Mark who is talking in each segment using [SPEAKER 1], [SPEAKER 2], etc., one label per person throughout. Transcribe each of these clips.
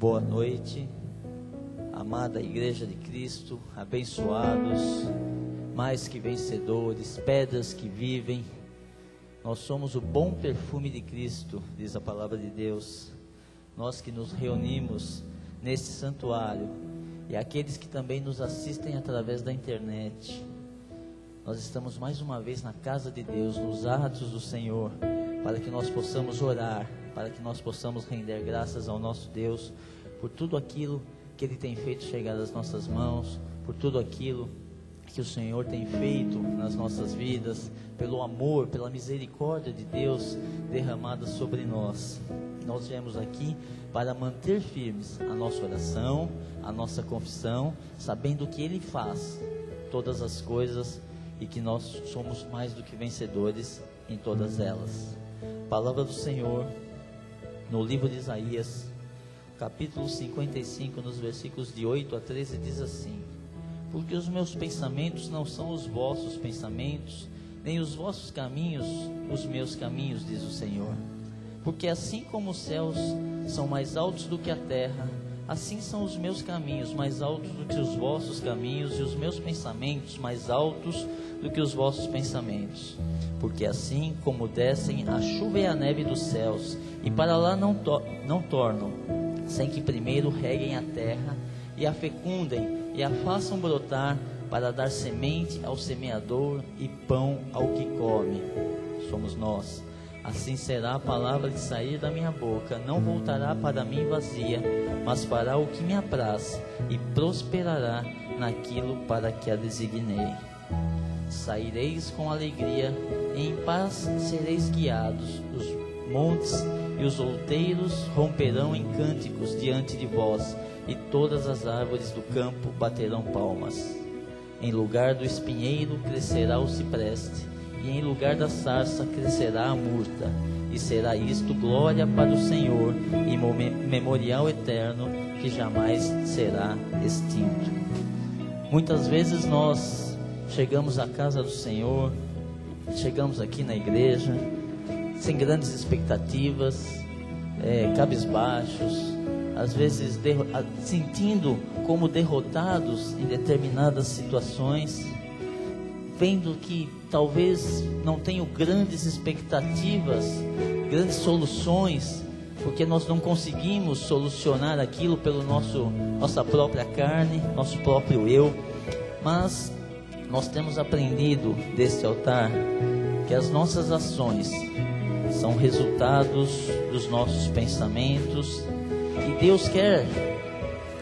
[SPEAKER 1] Boa noite, amada Igreja de Cristo, abençoados, mais que vencedores, pedras que vivem. Nós somos o bom perfume de Cristo, diz a palavra de Deus. Nós que nos reunimos nesse santuário e aqueles que também nos assistem através da internet. Nós estamos mais uma vez na casa de Deus, nos atos do Senhor, para que nós possamos orar, para que nós possamos render graças ao nosso Deus por tudo aquilo que Ele tem feito chegar às nossas mãos, por tudo aquilo que o Senhor tem feito nas nossas vidas, pelo amor, pela misericórdia de Deus derramada sobre nós. Nós viemos aqui para manter firmes a nossa oração, a nossa confissão, sabendo que Ele faz todas as coisas e que nós somos mais do que vencedores em todas elas. Palavra do Senhor no livro de Isaías, capítulo 55, nos versículos de 8 a 13, diz assim: porque os meus pensamentos não são os vossos pensamentos, nem os vossos caminhos os meus caminhos, diz o Senhor. Porque assim como os céus são mais altos do que a terra, assim são os meus caminhos mais altos do que os vossos caminhos, e os meus pensamentos mais altos do que os vossos pensamentos. Porque assim como descem a chuva e a neve dos céus, e para lá não tornam, sem que primeiro reguem a terra, e a fecundem, e a façam brotar, para dar semente ao semeador, e pão ao que come. Somos nós. Assim será a palavra que sair da minha boca, não voltará para mim vazia, mas fará o que me apraz, e prosperará naquilo para que a designei. Saireis com alegria, e em paz sereis guiados. Os montes e os outeiros romperão em cânticos diante de vós, e todas as árvores do campo baterão palmas. Em lugar do espinheiro crescerá o cipreste, e em lugar da sarça crescerá a murta, e será isto glória para o Senhor, e memorial eterno que jamais será extinto. Muitas vezes nós chegamos à casa do Senhor, chegamos aqui na igreja, sem grandes expectativas, cabisbaixos, às vezes sentindo como derrotados em determinadas situações, vendo que talvez não tenham grandes expectativas, grandes soluções, porque nós não conseguimos solucionar aquilo pelo nossa própria carne, nosso próprio eu. Mas nós temos aprendido deste altar que as nossas ações são resultados dos nossos pensamentos, e Deus quer,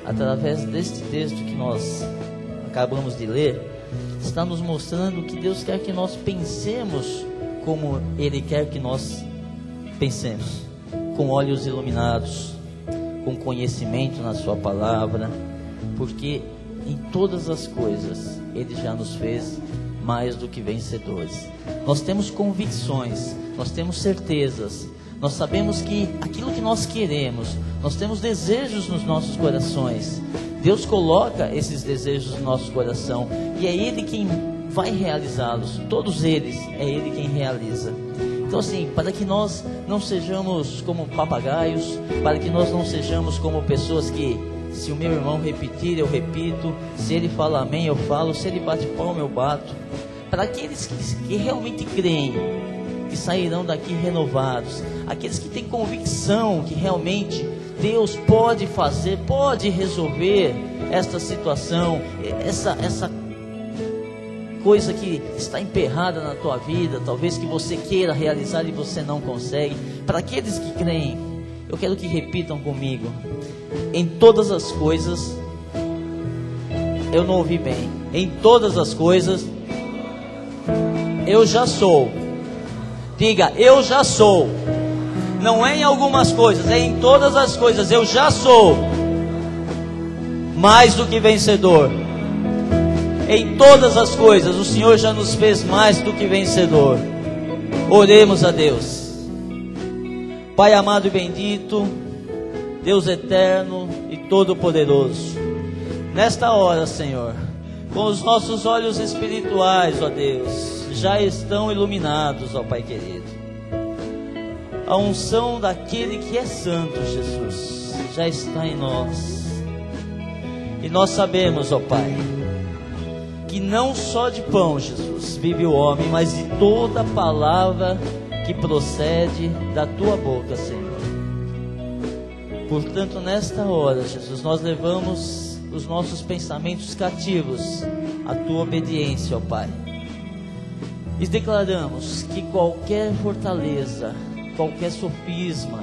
[SPEAKER 1] através deste texto que nós acabamos de ler, está nos mostrando que Deus quer que nós pensemos como Ele quer que nós pensemos, com olhos iluminados, com conhecimento na sua palavra, porque em todas as coisas Ele já nos fez mais do que vencedores. Nós temos convicções, nós temos certezas, nós sabemos que aquilo que nós queremos, nós temos desejos nos nossos corações. Deus coloca esses desejos no nosso coração, e é Ele quem vai realizá-los. Todos eles, é Ele quem realiza. Então assim, para que nós não sejamos como papagaios, para que nós não sejamos como pessoas que, se o meu irmão repetir, eu repito, se ele fala amém, eu falo, se ele bate palma, eu bato. Para aqueles que realmente creem, que sairão daqui renovados, aqueles que têm convicção que realmente Deus pode fazer, pode resolver esta situação, essa coisa que está emperrada na tua vida, talvez que você queira realizar e você não consegue. Para aqueles que creem, eu quero que repitam comigo: em todas as coisas, eu não ouvi bem, em todas as coisas, eu já sou. Diga, eu já sou. Não é em algumas coisas, é em todas as coisas. Eu já sou mais do que vencedor. Em todas as coisas, o Senhor já nos fez mais do que vencedor. Oremos a Deus. Pai amado e bendito, Deus eterno e todo-poderoso, nesta hora, Senhor, com os nossos olhos espirituais, ó Deus, já estão iluminados, ó Pai querido. A unção daquele que é santo, Jesus, já está em nós. E nós sabemos, ó Pai, que não só de pão, Jesus, vive o homem, mas de toda palavra que procede da tua boca, Senhor. Portanto, nesta hora, Jesus, nós levamos os nossos pensamentos cativos à tua obediência, ó Pai. E declaramos que qualquer fortaleza, qualquer sofisma,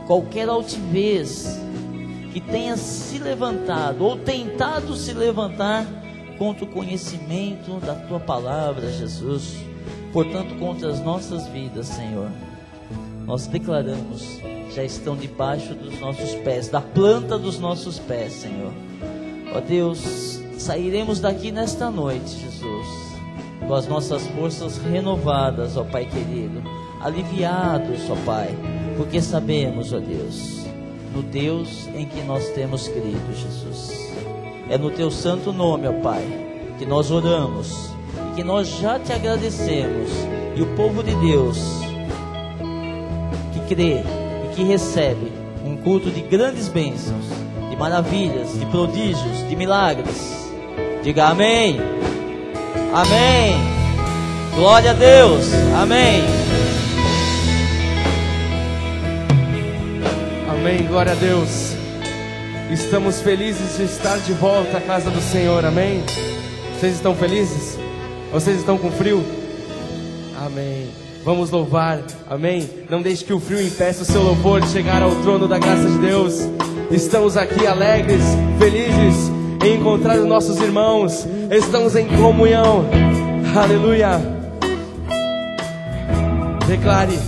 [SPEAKER 1] qualquer altivez que tenha se levantado ou tentado se levantar contra o conhecimento da tua palavra, Jesus, portanto contra as nossas vidas, Senhor, nós declaramos, já estão debaixo dos nossos pés, da planta dos nossos pés, Senhor. Ó Deus, sairemos daqui nesta noite, Jesus, com as nossas forças renovadas, ó Pai querido, aliviados, ó Pai, porque sabemos, ó Deus, no Deus em que nós temos crido, Jesus. É no teu santo nome, ó Pai, que nós oramos e que nós já te agradecemos. E o povo de Deus que crê e que recebe um culto de grandes bênçãos, de maravilhas, de prodígios, de milagres, diga amém. Amém. Glória a Deus. Amém.
[SPEAKER 2] Amém, glória a Deus. Estamos felizes de estar de volta à casa do Senhor, amém? Vocês estão felizes? Vocês estão com frio? Amém. Vamos louvar, amém? Não deixe que o frio impeça o seu louvor de chegar ao trono da graça de Deus. Estamos aqui alegres, felizes em encontrar os nossos irmãos. Estamos em comunhão, aleluia. Declare: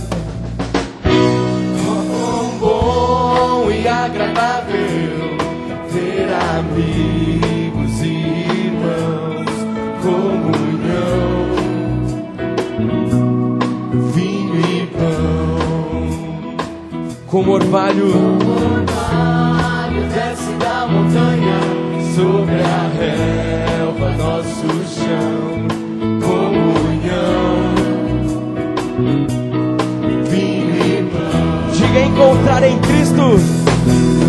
[SPEAKER 2] bom e agradável ter amigos e irmãos, comunhão, vinho e pão, como orvalho desce da montanha sobre a relva, nosso chão, comunhão, vinho e pão. Diga: encontrar em Cristo.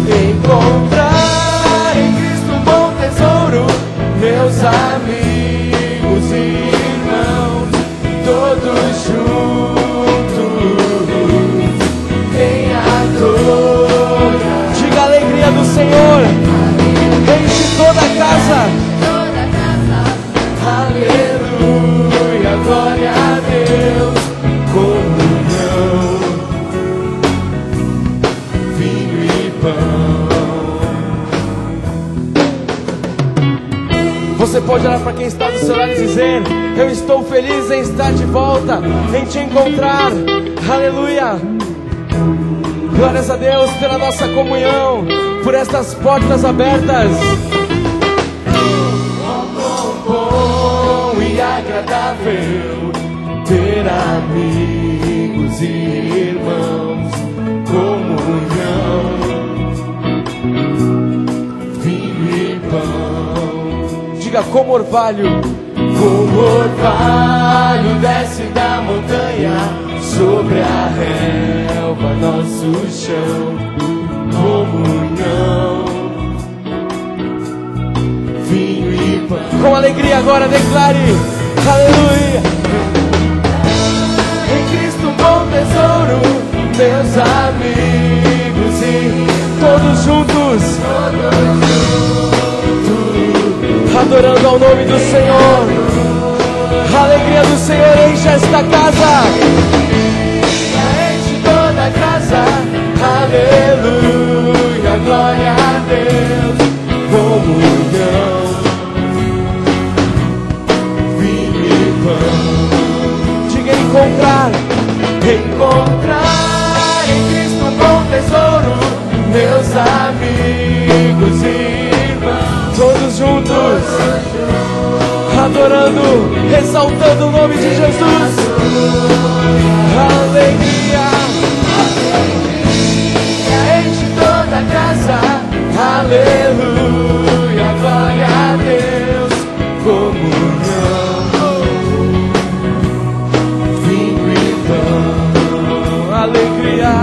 [SPEAKER 2] Encontrar em Cristo um bom tesouro, meus amigos e irmãos, todos juntos em adoração. Diga: a alegria do Senhor enche toda a casa. Aleluia, glória a Deus, comunhão, vinho e pão. Você pode olhar para quem está do seu lado e dizer: eu estou feliz em estar de volta, em te encontrar. Aleluia. Glórias a Deus pela nossa comunhão, por estas portas abertas. Bom e agradável ter amigos e irmãos, comunhão, vinho e pão. Diga: como orvalho desce da montanha sobre a relva, nosso chão, comunhão, vinho e pão. Com alegria agora declare: aleluia. Em Cristo um bom tesouro, meus amigos e todos juntos, adorando ao nome do Senhor. A alegria do Senhor enche esta casa, enche toda a casa. Aleluia, glória a Deus, comunhão, vinho e pão. Diga: encontrar em Cristo um bom tesouro, meus amigos e irmãos, todos juntos, adorando, exaltando o nome de Jesus. Alegria, enche toda a casa. Aleluia, glória a Deus, comunhão, vinho e pão. Alegria,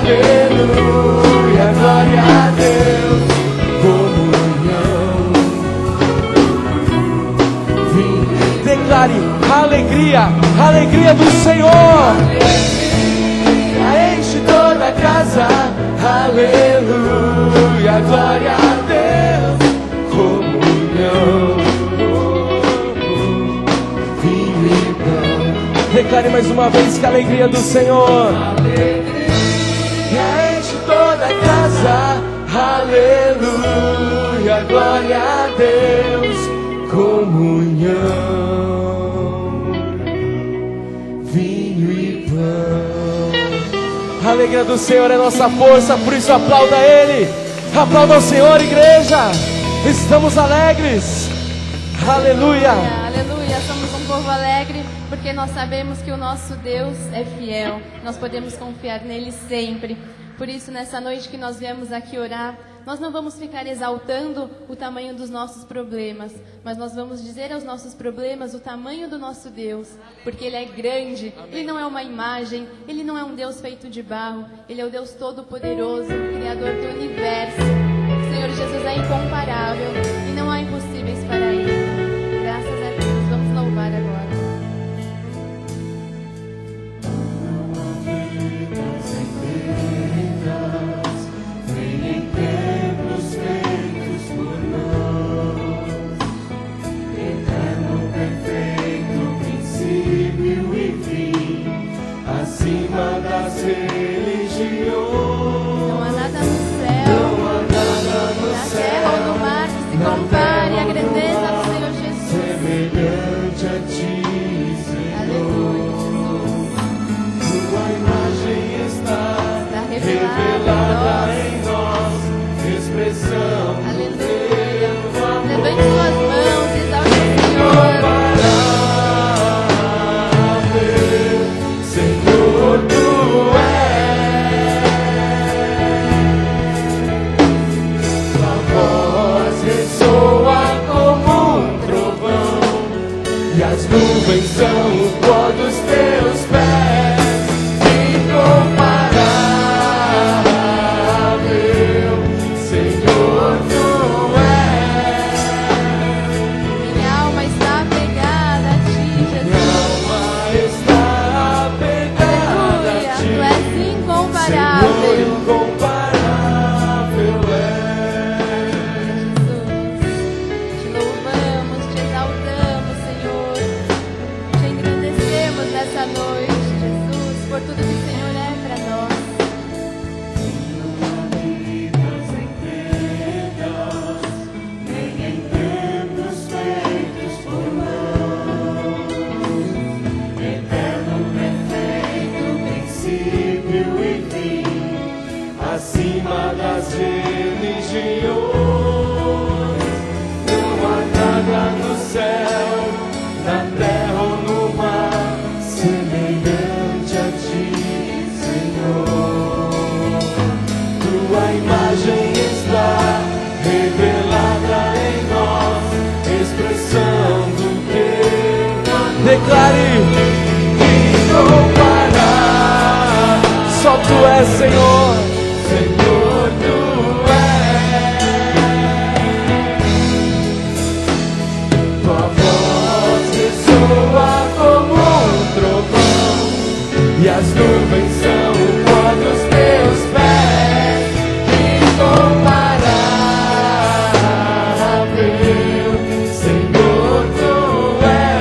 [SPEAKER 2] aleluia, glória a Deus, comunhão. Vim. Declare alegria, alegria do Senhor. Enche toda a casa, aleluia, glória a Deus, comunhão. Vinho e pão. Declare mais uma vez que a alegria do Senhor. Enche toda a casa, aleluia, glória a Deus, comunhão. Vinho e pão. A alegria do Senhor é nossa força, por isso aplauda Ele. Aplauda o Senhor, igreja. Estamos alegres. Aleluia.
[SPEAKER 3] Aleluia, somos um povo alegre, porque nós sabemos que o nosso Deus é fiel. Nós podemos confiar nele sempre. Por isso, nessa noite que nós viemos aqui orar, nós não vamos ficar exaltando o tamanho dos nossos problemas, mas nós vamos dizer aos nossos problemas o tamanho do nosso Deus, porque Ele é grande. Ele não é uma imagem, Ele não é um Deus feito de barro, Ele é o Deus Todo-Poderoso, Criador do Universo. O Senhor Jesus é incomparável e não há impossíveis para Ele. Graças a Deus, vamos louvar agora.
[SPEAKER 2] Acima das religiões,
[SPEAKER 3] não há nada no céu, na terra ou no mar que se compare à grandeza do Senhor Jesus.
[SPEAKER 2] Semelhante a ti, Senhor.
[SPEAKER 3] Aleluia, Jesus.
[SPEAKER 2] Tua imagem está revelada em nós, expressão.
[SPEAKER 3] Aleluia. Levante suas mãos e exalte o Senhor.
[SPEAKER 2] As nuvens são o pó dos teus pés, incomparável, Senhor, tu és.
[SPEAKER 3] Minha alma está apegada a ti, Jesus.
[SPEAKER 2] Minha alma está apegada a ti.
[SPEAKER 3] Tu és incomparável.
[SPEAKER 2] Senhor, incomparável é.
[SPEAKER 3] Jesus, te louvamos, te exaltamos, Senhor. Te engrandecemos nessa noite, Jesus, por tudo que o Senhor é para nós.
[SPEAKER 2] Nem em tempos feitos por mãos, eterno, perfeito, princípio e fim, acima das religiões. Não há nada no céu, na terra ou no mar, semelhante a ti, Senhor. Tua imagem está revelada em nós, expressão do teu amor. Declare, incomparável, só tu és, Senhor. Senhor, tu és. Tua voz ressoa como um trovão, e as nuvens são o pó dos teus pés, incomparável, Senhor, tu és.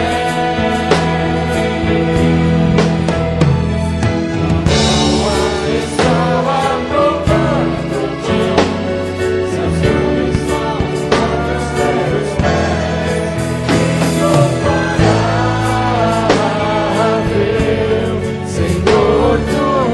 [SPEAKER 2] Estava provando-te, seus nuvens são o pó dos teus pés, incomparável, Senhor, tu és.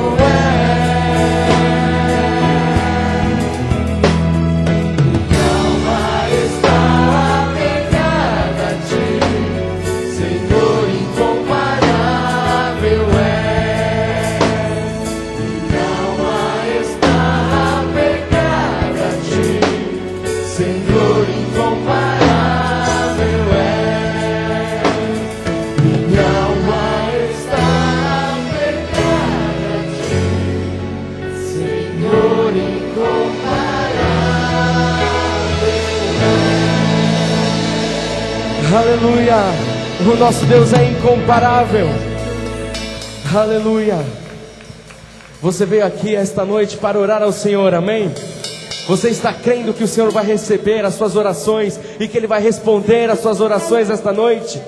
[SPEAKER 2] O nosso Deus é incomparável. Aleluia. Você veio aqui esta noite para orar ao Senhor, amém? Você está crendo que o Senhor vai receber as suas orações e que Ele vai responder as suas orações esta noite?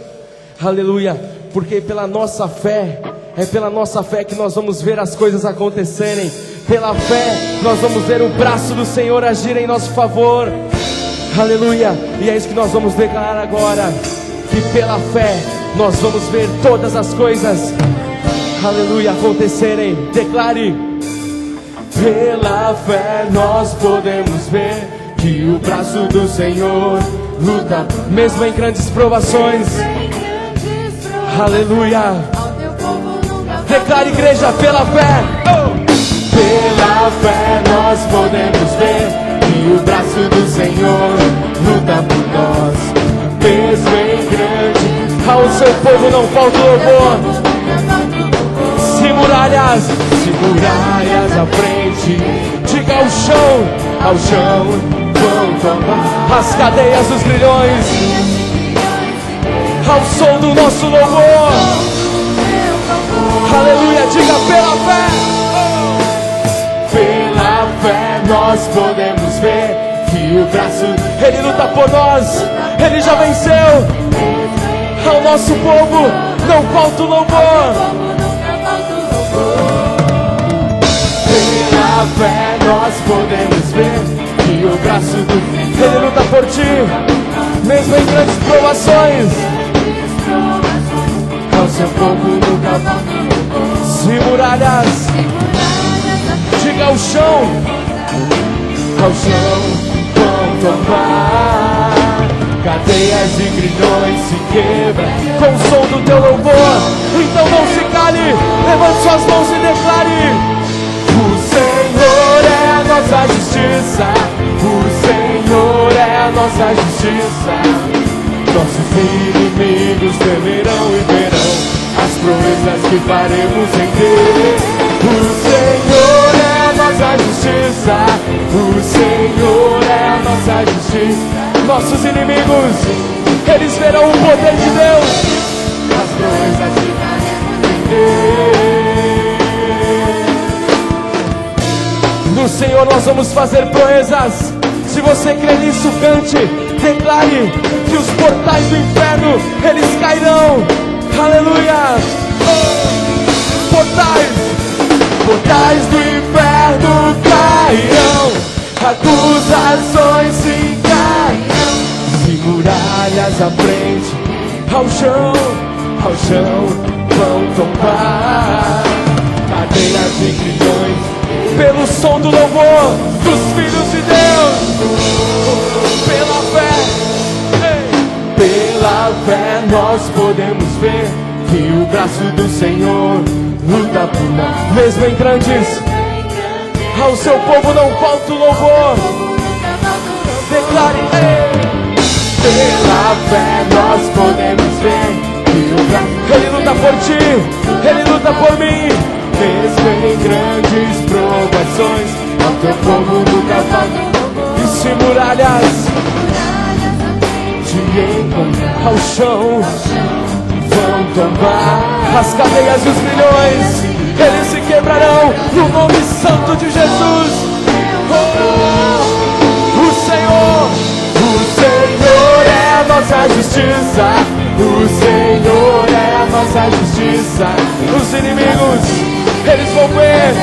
[SPEAKER 2] Aleluia. Porque pela nossa fé, é pela nossa fé que nós vamos ver as coisas acontecerem. Pela fé nós vamos ver o braço do Senhor agir em nosso favor. Aleluia. E é isso que nós vamos declarar agora, que pela fé nós vamos ver todas as coisas, aleluia, acontecerem. Declare: pela fé nós podemos ver que o braço do Senhor luta, mesmo em grandes provações. Aleluia. Declare, igreja, pela fé. Pela fé nós podemos ver que o braço do Senhor luta por nós, mesmo em grande. Ao seu povo não falta louvor. Se muralhas à frente, diga ao chão vão tombar as cadeias dos grilhões, ao som do nosso louvor. Aleluia, diga pela fé. Pela fé nós podemos ver que o braço, Ele luta por nós, Ele já venceu. Ao nosso povo não falta o louvor. Pela fé nós podemos ver que o braço do Ele luta por ti, mesmo em grandes provações. Ao seu povo nunca falta louvor. Se muralhas, diga ao chão vão tombar, cadeias e grilhões se quebram com o som do teu louvor. Então não se cale, levante suas mãos e declare: o Senhor é a nossa justiça, o Senhor é a nossa justiça. Nossos inimigos temerão e verão as proezas que faremos em Deus. O Senhor é a nossa justiça, o Senhor é a nossa justiça. Nossos inimigos, eles verão o poder de Deus, as proezas que faremos em Deus. No Senhor nós vamos fazer proezas. Se você crê nisso, cante, declare que os portais do inferno, eles cairão. Aleluia. Portais do inferno cairão, acusações se cairão. Se muralhas à frente, ao chão vão tombar, cadeias e grilhões, pelo som do louvor dos filhos de Deus. Pela fé nós podemos ver que o braço do Senhor luta por nós, mesmo em grandes. Ao seu povo não falta o louvor. Declare: pela fé nós podemos ver que o braço, Ele luta por ti, Ele luta por mim, mesmo em grandes provações. Ao teu povo nunca falta. E se muralhas te encontrar ao chão, vão tombar as cadeias e os grilhões, eles se quebrarão no nome santo de Jesus. O Senhor é a nossa justiça, o Senhor é a nossa justiça. Os inimigos, eles vão ver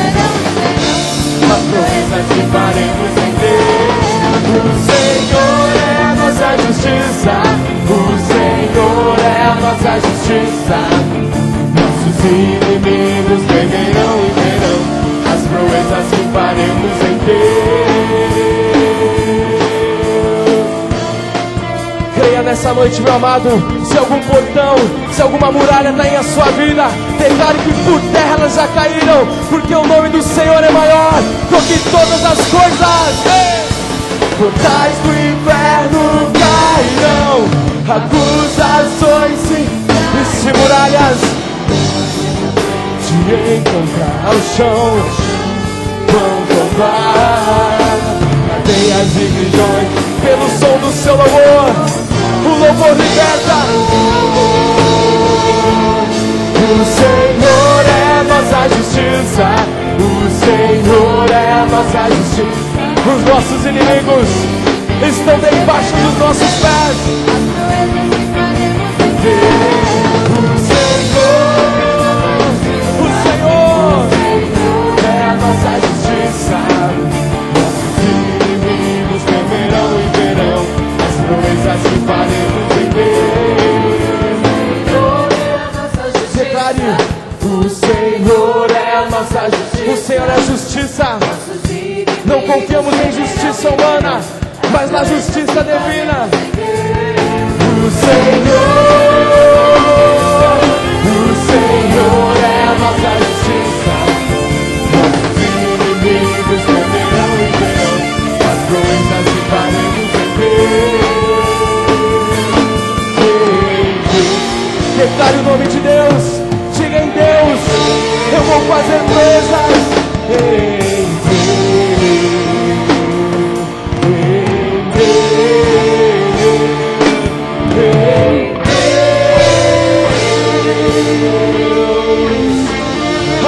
[SPEAKER 2] as proezas que faremos em Deus. O Senhor é a nossa justiça, o Senhor é a nossa justiça. Nossos inimigos temerão e verão as proezas que faremos em Deus. Creia nessa noite, meu amado. Se algum portão, se alguma muralha está em a sua vida, declare que por terra elas já caíram, porque o nome do Senhor é maior do que todas as coisas. Portais do inferno cairão, acusações e muralhas te encontrar ao chão, vão tombar cadeias e grilhões, pelo som do seu louvor. O louvor liberta. O Senhor é nossa justiça. O Senhor é a nossa justiça. Os nossos inimigos estão debaixo dos nossos pés. O Senhor é a nossa justiça. Nossos inimigos temerão e verão as proezas que faremos em Deus. Declare: o Senhor é a nossa justiça. O Senhor é a justiça. Não confiamos em justiça humana, mas na justiça divina. O Senhor é a nossa justiça. Nossos inimigos temerão e verão as proezas que faremos em Deus. Declare o nome de Deus. Diga: em Deus eu vou fazer proezas.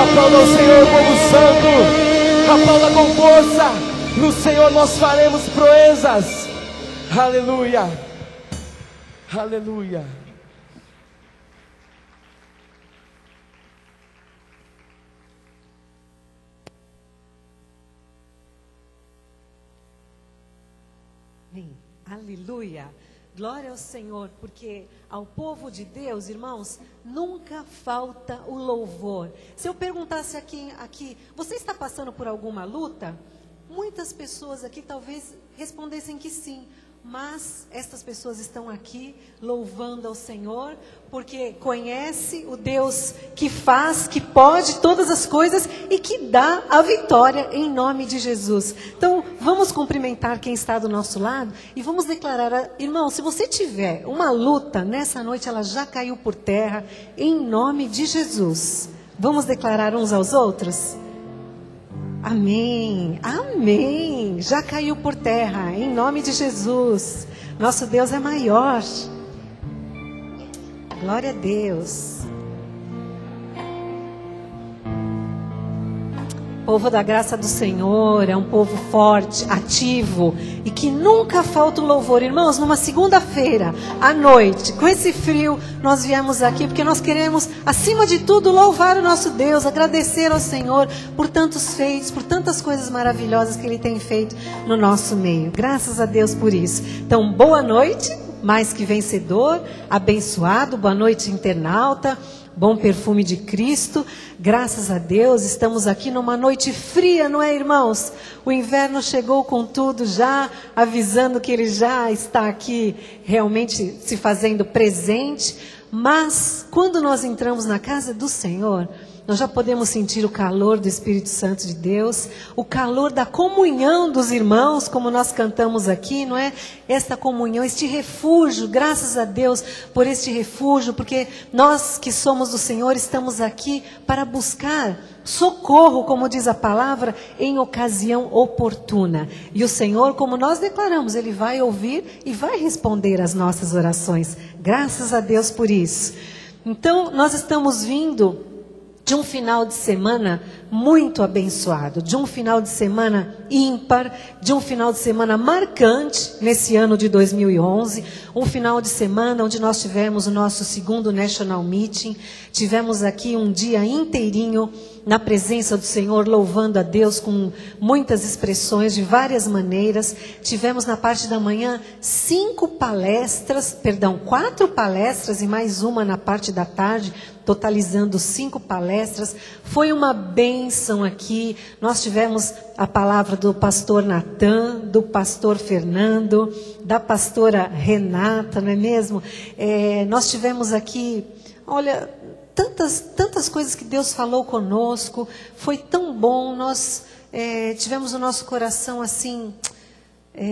[SPEAKER 2] Aplauda o Senhor, povo santo. Aplauda com força. No Senhor nós faremos proezas. Aleluia. Aleluia.
[SPEAKER 4] Aleluia. Glória ao Senhor, porque ao povo de Deus, irmãos, nunca falta o louvor. Se eu perguntasse aqui, você está passando por alguma luta? Muitas pessoas aqui talvez respondessem que sim. Mas estas pessoas estão aqui louvando ao Senhor, porque conhece o Deus que faz, que pode todas as coisas e que dá a vitória em nome de Jesus. Então, vamos cumprimentar quem está do nosso lado e vamos declarar: irmão, se você tiver uma luta, nessa noite ela já caiu por terra, em nome de Jesus. Vamos declarar uns aos outros? Amém, amém, já caiu por terra, em nome de Jesus. Nosso Deus é maior. Glória a Deus. O povo da graça do Senhor é um povo forte, ativo e que nunca falta o louvor. Irmãos, numa segunda-feira à noite, com esse frio, nós viemos aqui porque nós queremos, acima de tudo, louvar o nosso Deus, agradecer ao Senhor por tantos feitos, por tantas coisas maravilhosas que Ele tem feito no nosso meio. Graças a Deus por isso. Então, boa noite, mais que vencedor, abençoado, boa noite, internauta. Bom perfume de Cristo, graças a Deus, estamos aqui numa noite fria, não é, irmãos? O inverno chegou com tudo já, avisando que ele já está aqui realmente se fazendo presente, mas quando nós entramos na casa do Senhor, nós já podemos sentir o calor do Espírito Santo de Deus, o calor da comunhão dos irmãos, como nós cantamos aqui, não é? Esta comunhão, este refúgio, graças a Deus por este refúgio, porque nós que somos do Senhor estamos aqui para buscar socorro, como diz a palavra, em ocasião oportuna. E o Senhor, como nós declaramos, Ele vai ouvir e vai responder às nossas orações. Graças a Deus por isso. Então, nós estamos vindo de um final de semana muito abençoado, de um final de semana ímpar, de um final de semana marcante nesse ano de 2011, um final de semana onde nós tivemos o nosso segundo National Meeting, tivemos aqui um dia inteirinho na presença do Senhor, louvando a Deus com muitas expressões, de várias maneiras. Tivemos na parte da manhã 4 palestras e mais uma na parte da tarde, totalizando 5 palestras. Foi uma bênção aqui. Nós tivemos a palavra do pastor Natan, do pastor Fernando, da pastora Renata, não é mesmo? Nós tivemos aqui, olha, tantas coisas que Deus falou conosco. Foi tão bom. Nós tivemos o nosso coração assim,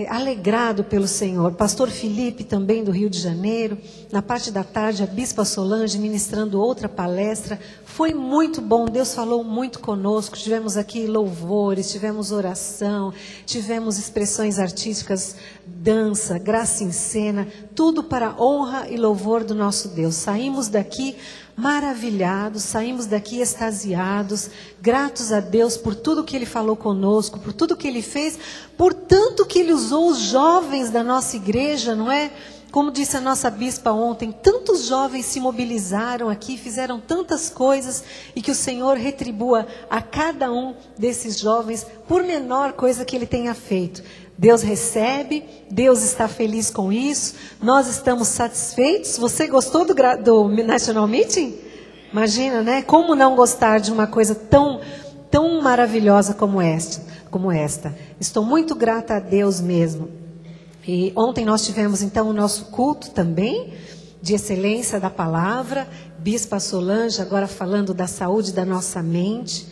[SPEAKER 4] alegrado pelo Senhor. Pastor Felipe, também do Rio de Janeiro. Na parte da tarde, a Bispa Solange ministrando outra palestra. Foi muito bom, Deus falou muito conosco. Tivemos aqui louvores, tivemos oração, tivemos expressões artísticas, dança, graça em cena, tudo para a honra e louvor do nosso Deus. Saímos daqui maravilhados, saímos daqui extasiados, gratos a Deus por tudo que Ele falou conosco, por tudo que Ele fez, por tanto que Ele usou os jovens da nossa igreja, não é? Como disse a nossa bispa ontem, tantos jovens se mobilizaram aqui, fizeram tantas coisas, e que o Senhor retribua a cada um desses jovens, por menor coisa que Ele tenha feito. Deus recebe, Deus está feliz com isso, nós estamos satisfeitos. Você gostou do National Meeting? Imagina, né? Como não gostar de uma coisa tão maravilhosa como esta? Estou muito grata a Deus mesmo. E ontem nós tivemos então o nosso culto também, de excelência da palavra, Bispa Solange agora falando da saúde da nossa mente,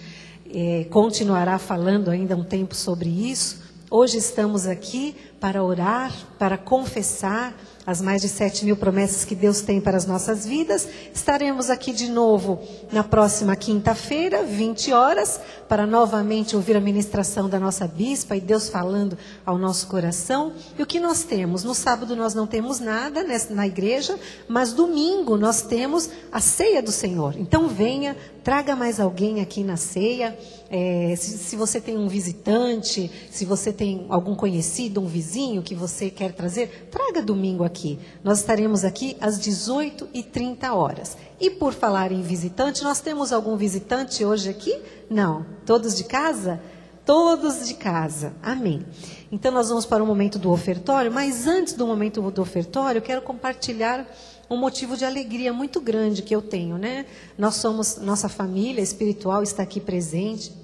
[SPEAKER 4] continuará falando ainda um tempo sobre isso. Hoje estamos aqui para orar, para confessar as mais de 7.000 promessas que Deus tem para as nossas vidas. Estaremos aqui de novo na próxima quinta-feira, 20 horas, para novamente ouvir a ministração da nossa bispa e Deus falando ao nosso coração. E o que nós temos? No sábado nós não temos nada na igreja, mas domingo nós temos a ceia do Senhor. Então venha, traga mais alguém aqui na ceia. Se você tem um visitante, se você tem algum conhecido, um vizinho que você quer trazer, traga domingo aqui. Nós estaremos aqui às 18h30. E por falar em visitante, nós temos algum visitante hoje aqui? Não. Todos de casa? Todos de casa. Amém. Então nós vamos para o momento do ofertório, mas antes do momento do ofertório, eu quero compartilhar um motivo de alegria muito grande que eu tenho, né? Nossa família espiritual está aqui presente.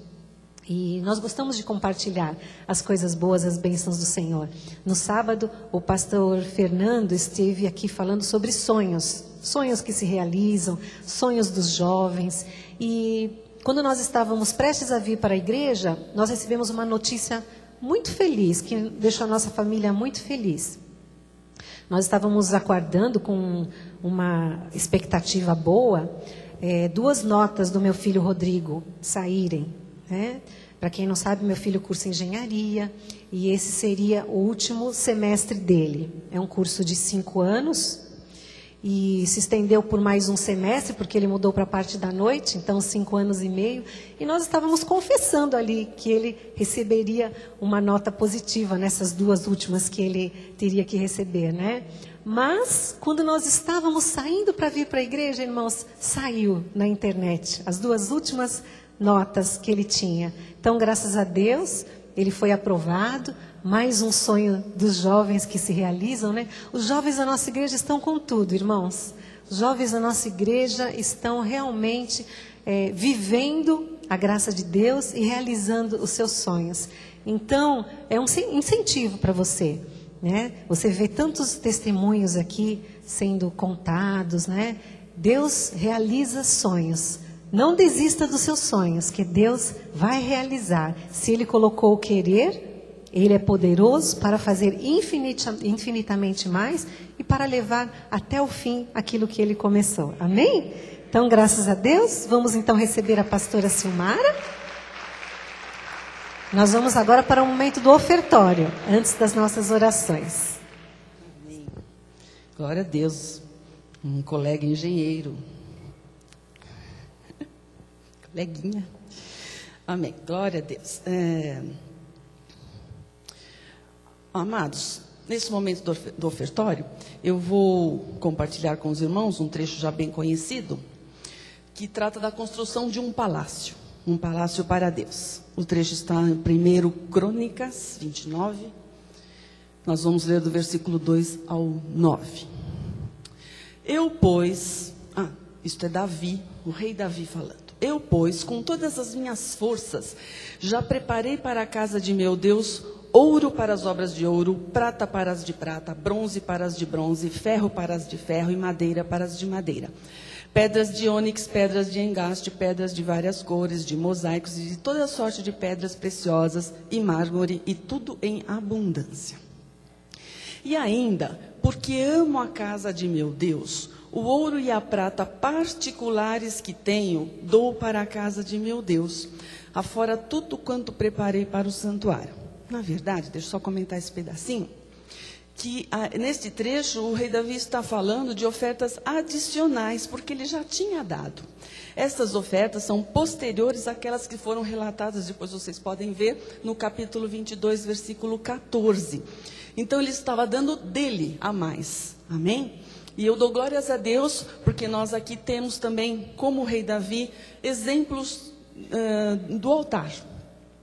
[SPEAKER 4] E nós gostamos de compartilhar as coisas boas, as bênçãos do Senhor. No sábado, o pastor Fernando esteve aqui falando sobre sonhos. Sonhos que se realizam, sonhos dos jovens. E quando nós estávamos prestes a vir para a igreja, nós recebemos uma notícia muito feliz, que deixou a nossa família muito feliz. Nós estávamos aguardando com uma expectativa boa, 2 notas do meu filho Rodrigo saírem. Para quem não sabe, meu filho cursa engenharia e esse seria o último semestre dele. É um curso de 5 anos e se estendeu por mais um semestre, porque ele mudou para a parte da noite, então 5 anos e meio. E nós estávamos confessando ali que ele receberia uma nota positiva nessas 2 últimas que ele teria que receber, né? Mas, quando nós estávamos saindo para vir para a igreja, irmãos, saiu na internet as 2 últimas notas que ele tinha. Então, graças a Deus, ele foi aprovado. Mais um sonho dos jovens que se realizam, né? Os jovens da nossa igreja estão com tudo, irmãos. Os jovens da nossa igreja estão realmente vivendo a graça de Deus e realizando os seus sonhos. Então, é um incentivo para você, né? Você vê tantos testemunhos aqui sendo contados, né? Deus realiza sonhos. Não desista dos seus sonhos, que Deus vai realizar. Se Ele colocou o querer, Ele é poderoso para fazer infinitamente mais e para levar até o fim aquilo que Ele começou. Amém? Então, graças a Deus, vamos então receber a pastora Silmara. Nós vamos agora para o momento do ofertório, antes das nossas orações.
[SPEAKER 5] Amém. Glória a Deus. Um colega engenheiro. Coleguinha. Amém. Glória a Deus. Amados, nesse momento do ofertório, eu vou compartilhar com os irmãos um trecho já bem conhecido, que trata da construção de um palácio para Deus. O trecho está em 1 Crônicas 29. Nós vamos ler do versículo 2 ao 9. Isto é Davi, o rei Davi falando. Eu, pois, com todas as minhas forças, já preparei para a casa de meu Deus ouro para as obras de ouro, prata para as de prata, bronze para as de bronze, ferro para as de ferro e madeira para as de madeira. Pedras de ônix, pedras de engaste, pedras de várias cores, de mosaicos e de toda sorte de pedras preciosas e mármore e tudo em abundância. E ainda, porque amo a casa de meu Deus, o ouro e a prata particulares que tenho, dou para a casa de meu Deus, afora tudo quanto preparei para o santuário. Na verdade, deixa eu só comentar esse pedacinho, que neste trecho o rei Davi está falando de ofertas adicionais, porque ele já tinha dado. Essas ofertas são posteriores àquelas que foram relatadas, depois vocês podem ver, no capítulo 22, versículo 14. Então ele estava dando dele a mais, amém? E eu dou glórias a Deus, porque nós aqui temos também, como o rei Davi, exemplos do altar,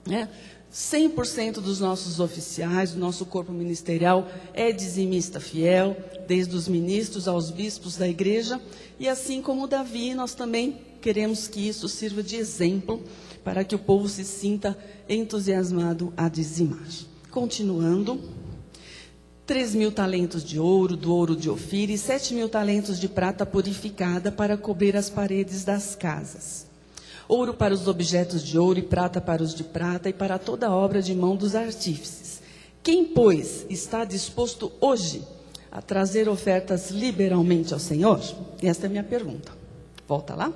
[SPEAKER 5] né? 100% dos nossos oficiais, do nosso corpo ministerial é dizimista fiel, desde os ministros aos bispos da igreja, e assim como Davi, nós também queremos que isso sirva de exemplo para que o povo se sinta entusiasmado a dizimar. Continuando, 3.000 talentos de ouro, do ouro de Ofir, e 7.000 talentos de prata purificada para cobrir as paredes das casas. Ouro para os objetos de ouro e prata para os de prata e para toda a obra de mão dos artífices. Quem, pois, está disposto hoje a trazer ofertas liberalmente ao Senhor? Esta é a minha pergunta. Volta lá.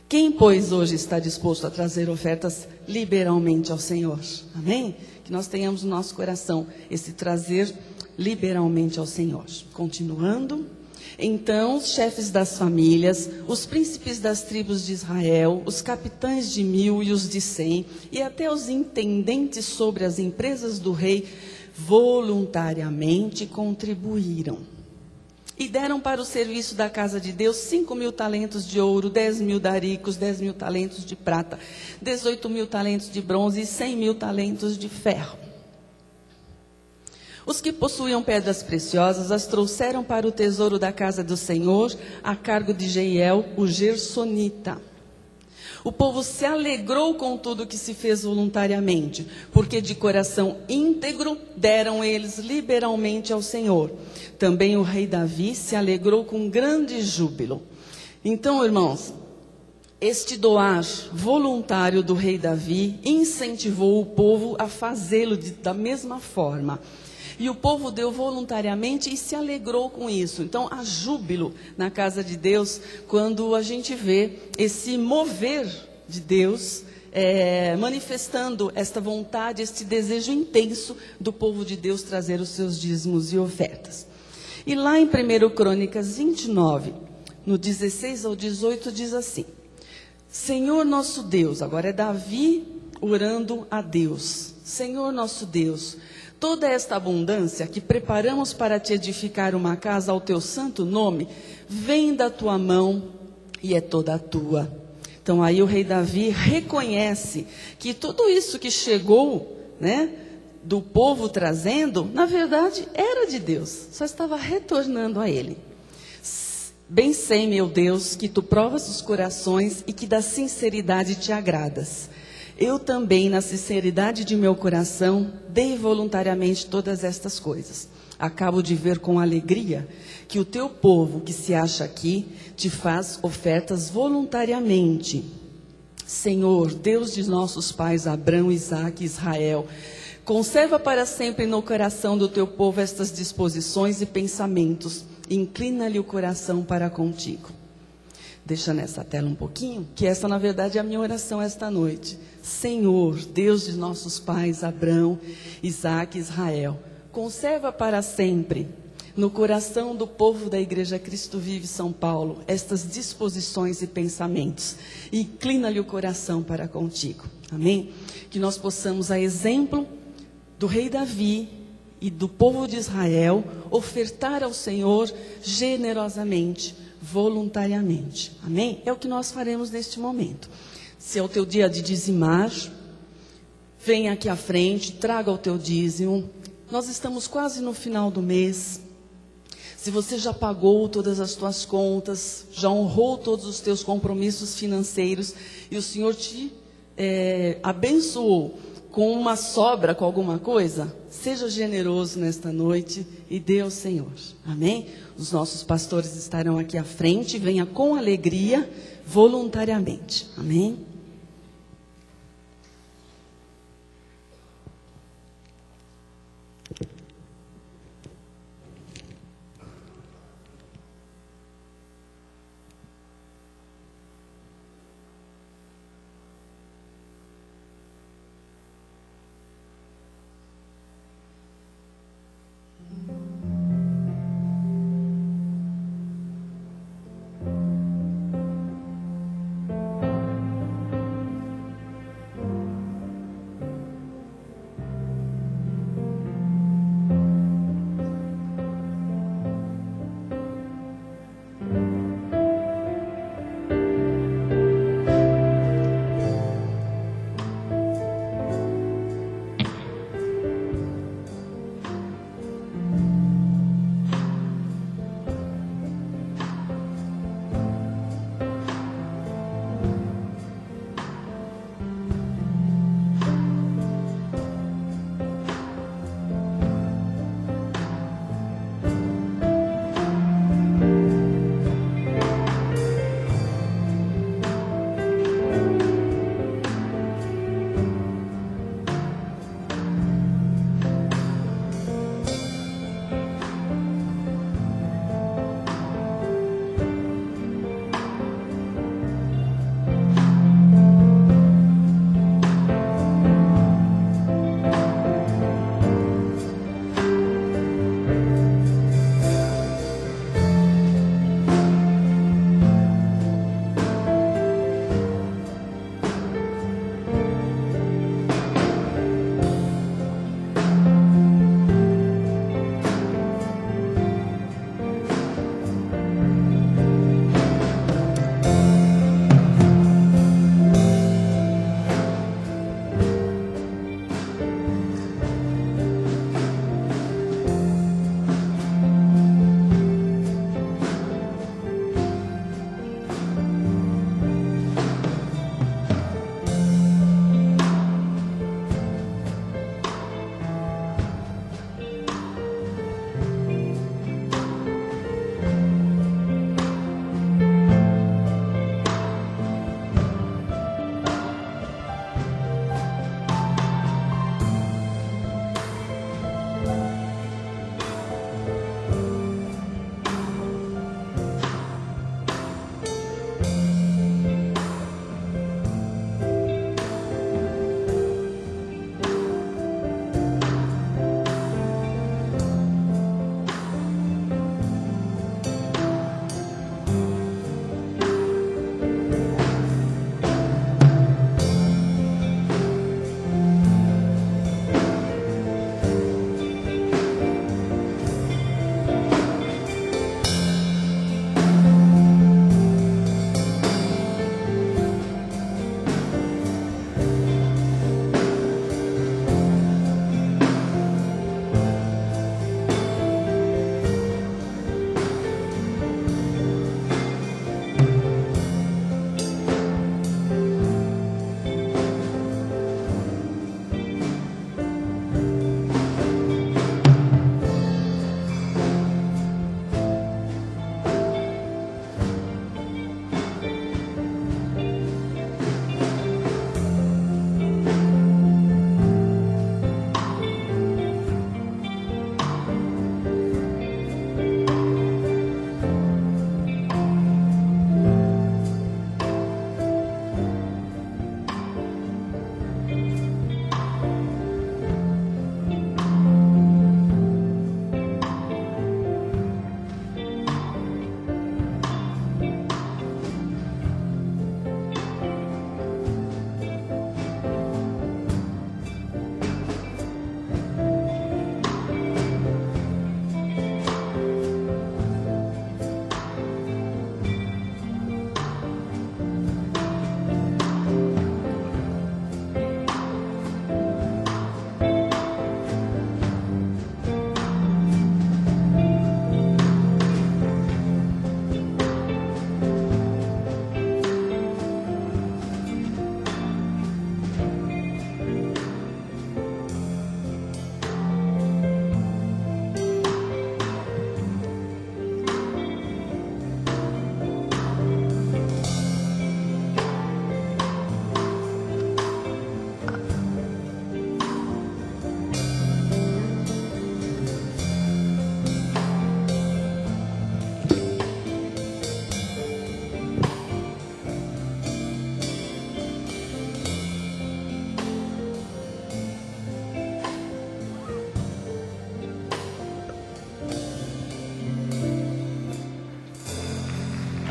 [SPEAKER 5] Quem, pois, hoje está disposto a trazer ofertas liberalmente ao Senhor? Amém? Que nós tenhamos no nosso coração esse trazer liberalmente ao Senhor. Continuando. Então, os chefes das famílias, os príncipes das tribos de Israel, os capitães de 1000 e os de 100, e até os intendentes sobre as empresas do rei, voluntariamente contribuíram. E deram para o serviço da casa de Deus 5.000 talentos de ouro, 10.000 daricos, 10.000 talentos de prata, 18.000 talentos de bronze e 100.000 talentos de ferro. Os que possuíam pedras preciosas as trouxeram para o tesouro da casa do Senhor, a cargo de Jeiel, o gersonita. O povo se alegrou com tudo que se fez voluntariamente, porque de coração íntegro deram eles liberalmente ao Senhor. Também o rei Davi se alegrou com grande júbilo. Então, irmãos, este doar voluntário do rei Davi incentivou o povo a fazê-lo da mesma forma. E o povo deu voluntariamente e se alegrou com isso. Então, há júbilo na casa de Deus quando a gente vê esse mover de Deus manifestando esta vontade, este desejo intenso do povo de Deus trazer os seus dízimos e ofertas. E lá em 1 Crônicas 29, no 16 ao 18, diz assim: Senhor nosso Deus, agora é Davi orando a Deus. Senhor nosso Deus, toda esta abundância que preparamos para te edificar uma casa ao teu santo nome, vem da tua mão e é toda tua. Então aí o rei Davi reconhece que tudo isso que chegou, né, do povo trazendo, na verdade era de Deus, só estava retornando a ele. Bem sei, meu Deus, que tu provas os corações e que da sinceridade te agradas. Eu também, na sinceridade de meu coração, dei voluntariamente todas estas coisas. Acabo de ver com alegria que o teu povo que se acha aqui te faz ofertas voluntariamente. Senhor, Deus de nossos pais Abraão, Isaque e Israel, conserva para sempre no coração do teu povo estas disposições e pensamentos. Inclina-lhe o coração para contigo. Deixa nessa tela um pouquinho, que essa na verdade é a minha oração esta noite. Senhor, Deus de nossos pais, Abraão, Isaque e Israel, conserva para sempre no coração do povo da Igreja Cristo Vive São Paulo estas disposições e pensamentos. E inclina-lhe o coração para contigo. Amém? Que nós possamos, a exemplo do rei Davi e do povo de Israel, ofertar ao Senhor generosamente, voluntariamente. Amém? É o que nós faremos neste momento. Se é o teu dia de dizimar, venha aqui à frente, traga o teu dízimo. Nós estamos quase no final do mês. Se você já pagou todas as tuas contas, já honrou todos os teus compromissos financeiros e o Senhor te abençoou com uma sobra, com alguma coisa, seja generoso nesta noite e dê ao Senhor. Amém? Os nossos pastores estarão aqui à frente, venha com alegria, voluntariamente. Amém?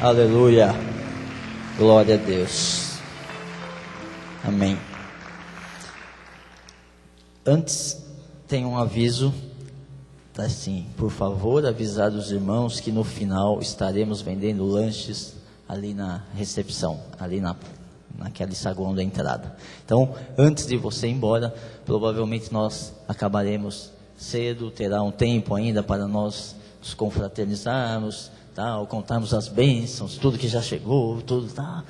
[SPEAKER 1] Aleluia. Glória a Deus. Amém. Antes, tem um aviso. Assim, por favor, avisar os irmãos que no final estaremos vendendo lanches ali na recepção, ali naquele saguão da entrada. Então, antes de você ir embora, provavelmente nós acabaremos cedo, terá um tempo ainda para nós nos confraternizarmos, tal, contarmos as bênçãos, tudo que já chegou, tudo, tá.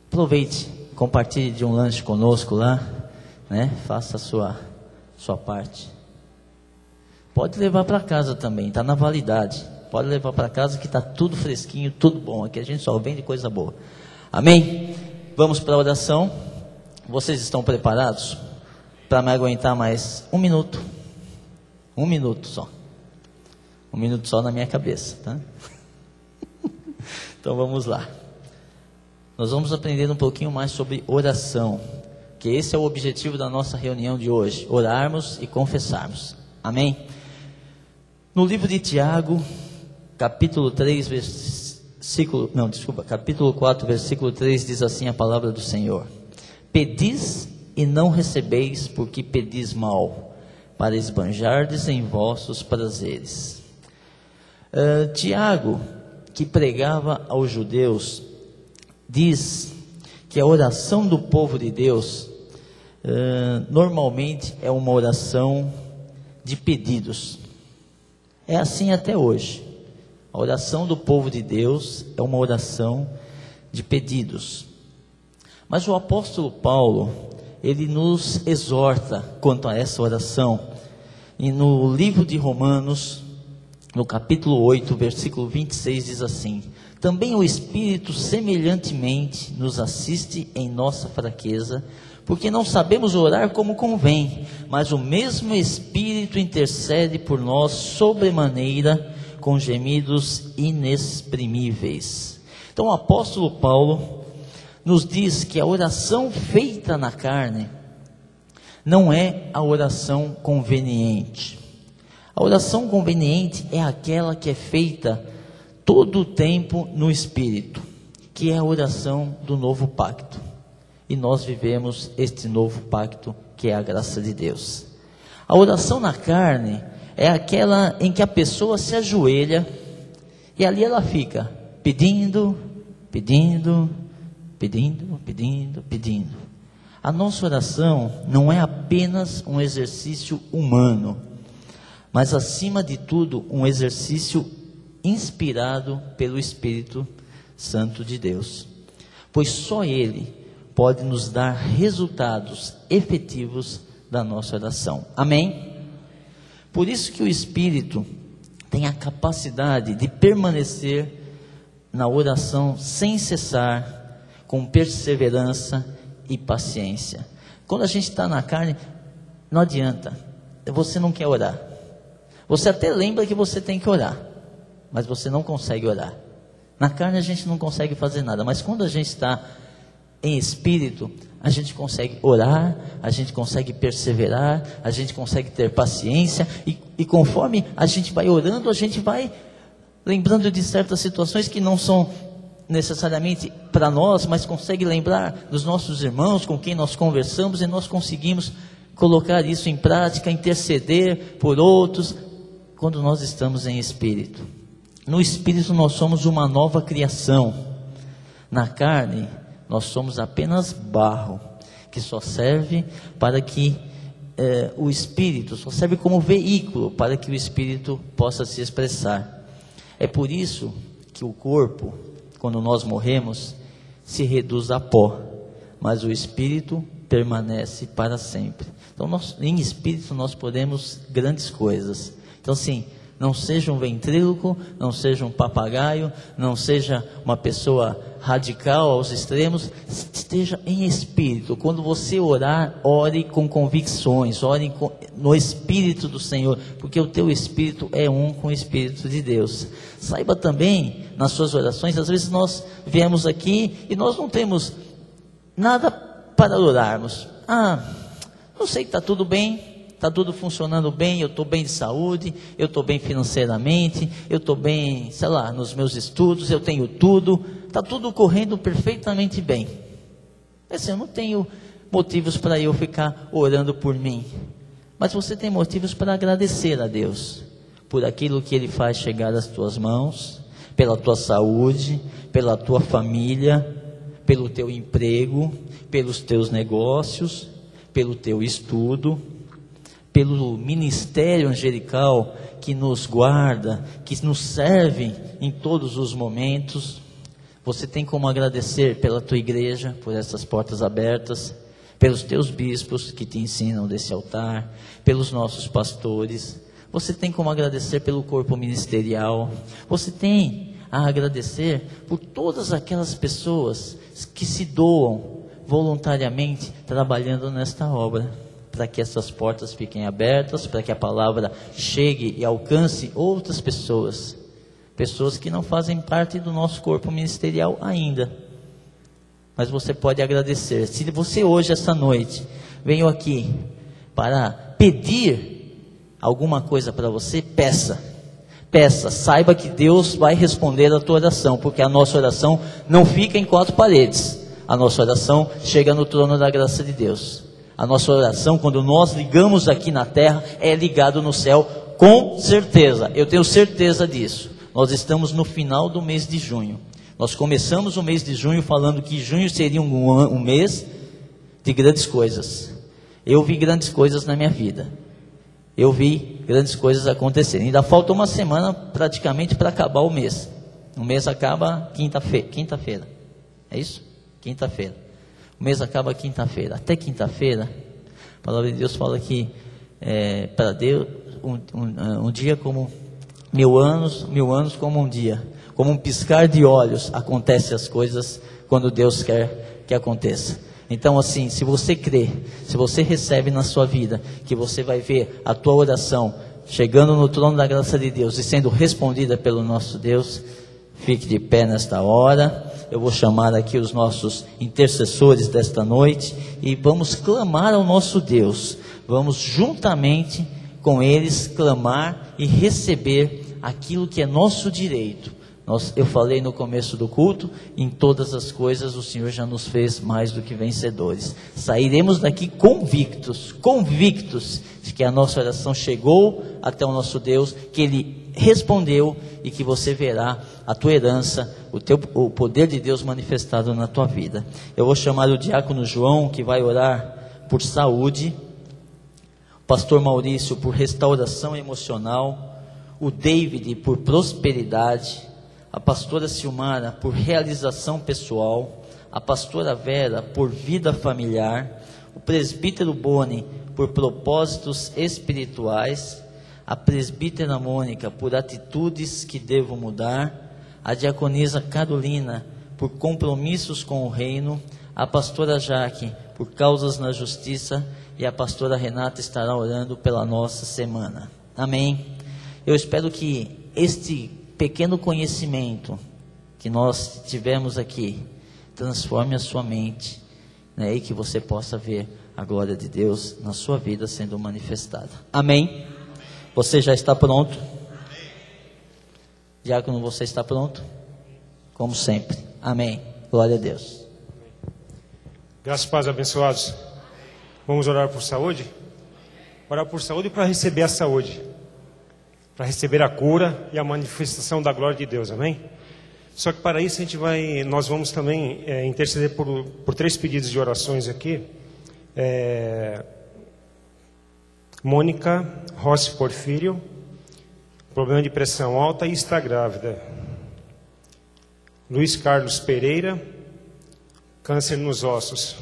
[SPEAKER 1] Aproveite, compartilhe de um lanche conosco lá, né? Faça a sua parte. Pode levar para casa também, está na validade. Pode levar para casa que está tudo fresquinho, tudo bom. Aqui a gente só vende coisa boa. Amém? Vamos para a oração. Vocês estão preparados para me aguentar mais um minuto? Um minuto só. Um minuto só na minha cabeça, tá? Então vamos lá. Nós vamos aprender um pouquinho mais sobre oração, que esse é o objetivo da nossa reunião de hoje. Orarmos e confessarmos. Amém? No livro de Tiago, capítulo 4, versículo 3, diz assim a palavra do Senhor: pedis e não recebeis, porque pedis mal, para esbanjardes em vossos prazeres. Tiago, que pregava aos judeus, diz que a oração do povo de Deus normalmente é uma oração de pedidos. É assim até hoje. A oração do povo de Deus é uma oração de pedidos. Mas o apóstolo Paulo, ele nos exorta quanto a essa oração. E no livro de Romanos, no capítulo 8, versículo 26, diz assim: também o Espírito semelhantemente nos assiste em nossa fraqueza, porque não sabemos orar como convém, mas o mesmo Espírito intercede por nós sobremaneira, com gemidos inexprimíveis. Então o apóstolo Paulo nos diz que a oração feita na carne não é a oração conveniente. A oração conveniente é aquela que é feita todo o tempo no Espírito, que é a oração do novo pacto. E nós vivemos este novo pacto, que é a graça de Deus. A oração na carne é aquela em que a pessoa se ajoelha e ali ela fica pedindo, pedindo, pedindo, pedindo, pedindo. A nossa oração não é apenas um exercício humano, mas acima de tudo um exercício inspirado pelo Espírito Santo de Deus, pois só Ele pode nos dar resultados efetivos da nossa oração. Amém? Por isso que o Espírito tem a capacidade de permanecer na oração sem cessar, com perseverança e paciência. Quando a gente está na carne, não adianta, você não quer orar. Você até lembra que você tem que orar, mas você não consegue orar. Na carne a gente não consegue fazer nada, mas quando a gente está em espírito, a gente consegue orar, a gente consegue perseverar, a gente consegue ter paciência, e conforme a gente vai orando, a gente vai lembrando de certas situações que não são necessariamente para nós, mas consegue lembrar dos nossos irmãos com quem nós conversamos, e nós conseguimos colocar isso em prática, interceder por outros, quando nós estamos em espírito. No espírito nós somos uma nova criação. Na carne nós somos apenas barro, que só serve para que o Espírito, só serve como veículo para que o Espírito possa se expressar. É por isso que o corpo, quando nós morremos, se reduz a pó, mas o Espírito permanece para sempre. Então, em Espírito nós podemos grandes coisas. Então, assim, não seja um ventríloco, não seja um papagaio, não seja uma pessoa radical aos extremos, esteja em espírito. Quando você orar, ore com convicções, ore no Espírito do Senhor, porque o teu Espírito é um com o Espírito de Deus. Saiba também, nas suas orações, às vezes nós viemos aqui e nós não temos nada para orarmos. Não sei que está tudo bem, está tudo funcionando bem, eu estou bem de saúde, eu estou bem financeiramente, eu estou bem, sei lá, nos meus estudos, eu tenho tudo, está tudo correndo perfeitamente bem. Assim, eu não tenho motivos para eu ficar orando por mim, mas você tem motivos para agradecer a Deus por aquilo que Ele faz chegar às tuas mãos, pela tua saúde, pela tua família, pelo teu emprego, pelos teus negócios, pelo teu estudo, pelo ministério angelical que nos guarda, que nos serve em todos os momentos. Você tem como agradecer pela tua igreja, por essas portas abertas, pelos teus bispos que te ensinam desse altar, pelos nossos pastores. Você tem como agradecer pelo corpo ministerial. Você tem a agradecer por todas aquelas pessoas que se doam voluntariamente trabalhando nesta obra, para que essas portas fiquem abertas, para que a palavra chegue e alcance outras pessoas, pessoas que não fazem parte do nosso corpo ministerial ainda, mas você pode agradecer. Se você hoje, essa noite, veio aqui para pedir alguma coisa para você, peça, saiba que Deus vai responder a tua oração, porque a nossa oração não fica em quatro paredes, a nossa oração chega no trono da graça de Deus. A nossa oração, quando nós ligamos aqui na terra, é ligado no céu, com certeza, eu tenho certeza disso. Nós estamos no final do mês de junho, nós começamos o mês de junho falando que junho seria um mês de grandes coisas. Eu vi grandes coisas na minha vida, eu vi grandes coisas acontecerem. Ainda falta uma semana praticamente para acabar o mês. O mês acaba quinta-feira, é isso? Quinta-feira. O mês acaba quinta-feira. Até quinta-feira, a palavra de Deus fala que para Deus um dia como 1000 anos como um dia. Como um piscar de olhos acontecem as coisas quando Deus quer que aconteça. Então assim, se você crê, se você recebe na sua vida, que você vai ver a tua oração chegando no trono da graça de Deus e sendo respondida pelo nosso Deus, fique de pé nesta hora. Eu vou chamar aqui os nossos intercessores desta noite e vamos clamar ao nosso Deus. Vamos juntamente com eles clamar e receber aquilo que é nosso direito. Eu falei no começo do culto, em todas as coisas o Senhor já nos fez mais do que vencedores. Sairemos daqui convictos de que a nossa oração chegou até o nosso Deus, que Ele respondeu e que você verá a tua herança, o poder de Deus manifestado na tua vida. Eu vou chamar o diácono João, que vai orar por saúde, o pastor Maurício por restauração emocional, o David por prosperidade, a pastora Silmara por realização pessoal, a pastora Vera por vida familiar, o presbítero Boni por propósitos espirituais, a presbítera Mônica por atitudes que devo mudar, a diaconisa Carolina por compromissos com o reino, a pastora Jaque por causas na justiça e a pastora Renata estará orando pela nossa semana. Amém? Eu espero que este pequeno conhecimento que nós tivemos aqui transforme a sua mente, né, e que você possa ver a glória de Deus na sua vida sendo manifestada. Amém? Você já está pronto? Diácono, você está pronto? Como sempre. Amém. Glória a Deus.
[SPEAKER 6] Graças e paz, abençoados. Vamos orar por saúde? Orar por saúde para receber a saúde, para receber a cura e a manifestação da glória de Deus, amém? Só que para isso nós vamos também interceder por 3 pedidos de orações aqui. Mônica Rossi Porfírio, problema de pressão alta e está grávida. Luiz Carlos Pereira, câncer nos ossos.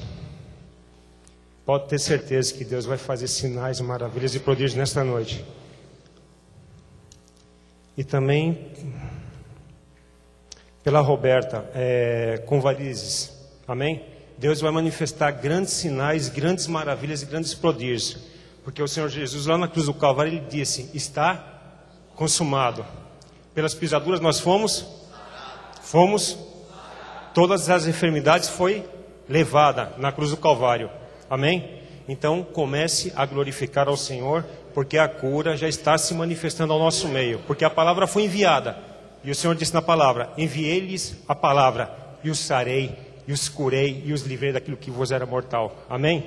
[SPEAKER 6] Pode ter certeza que Deus vai fazer sinais, maravilhas e prodígios nesta noite. E também pela Roberta, com varizes, amém? Deus vai manifestar grandes sinais, grandes maravilhas e grandes prodígios, porque o Senhor Jesus lá na cruz do Calvário, Ele disse, está consumado. Pelas pisaduras nós fomos, todas as enfermidades foi levada na cruz do Calvário, amém? Então comece a glorificar ao Senhor, porque a cura já está se manifestando ao nosso meio, porque a palavra foi enviada, e o Senhor disse na palavra: enviei-lhes a palavra, e os sarei, e os curei, e os livrei daquilo que vos era mortal. Amém?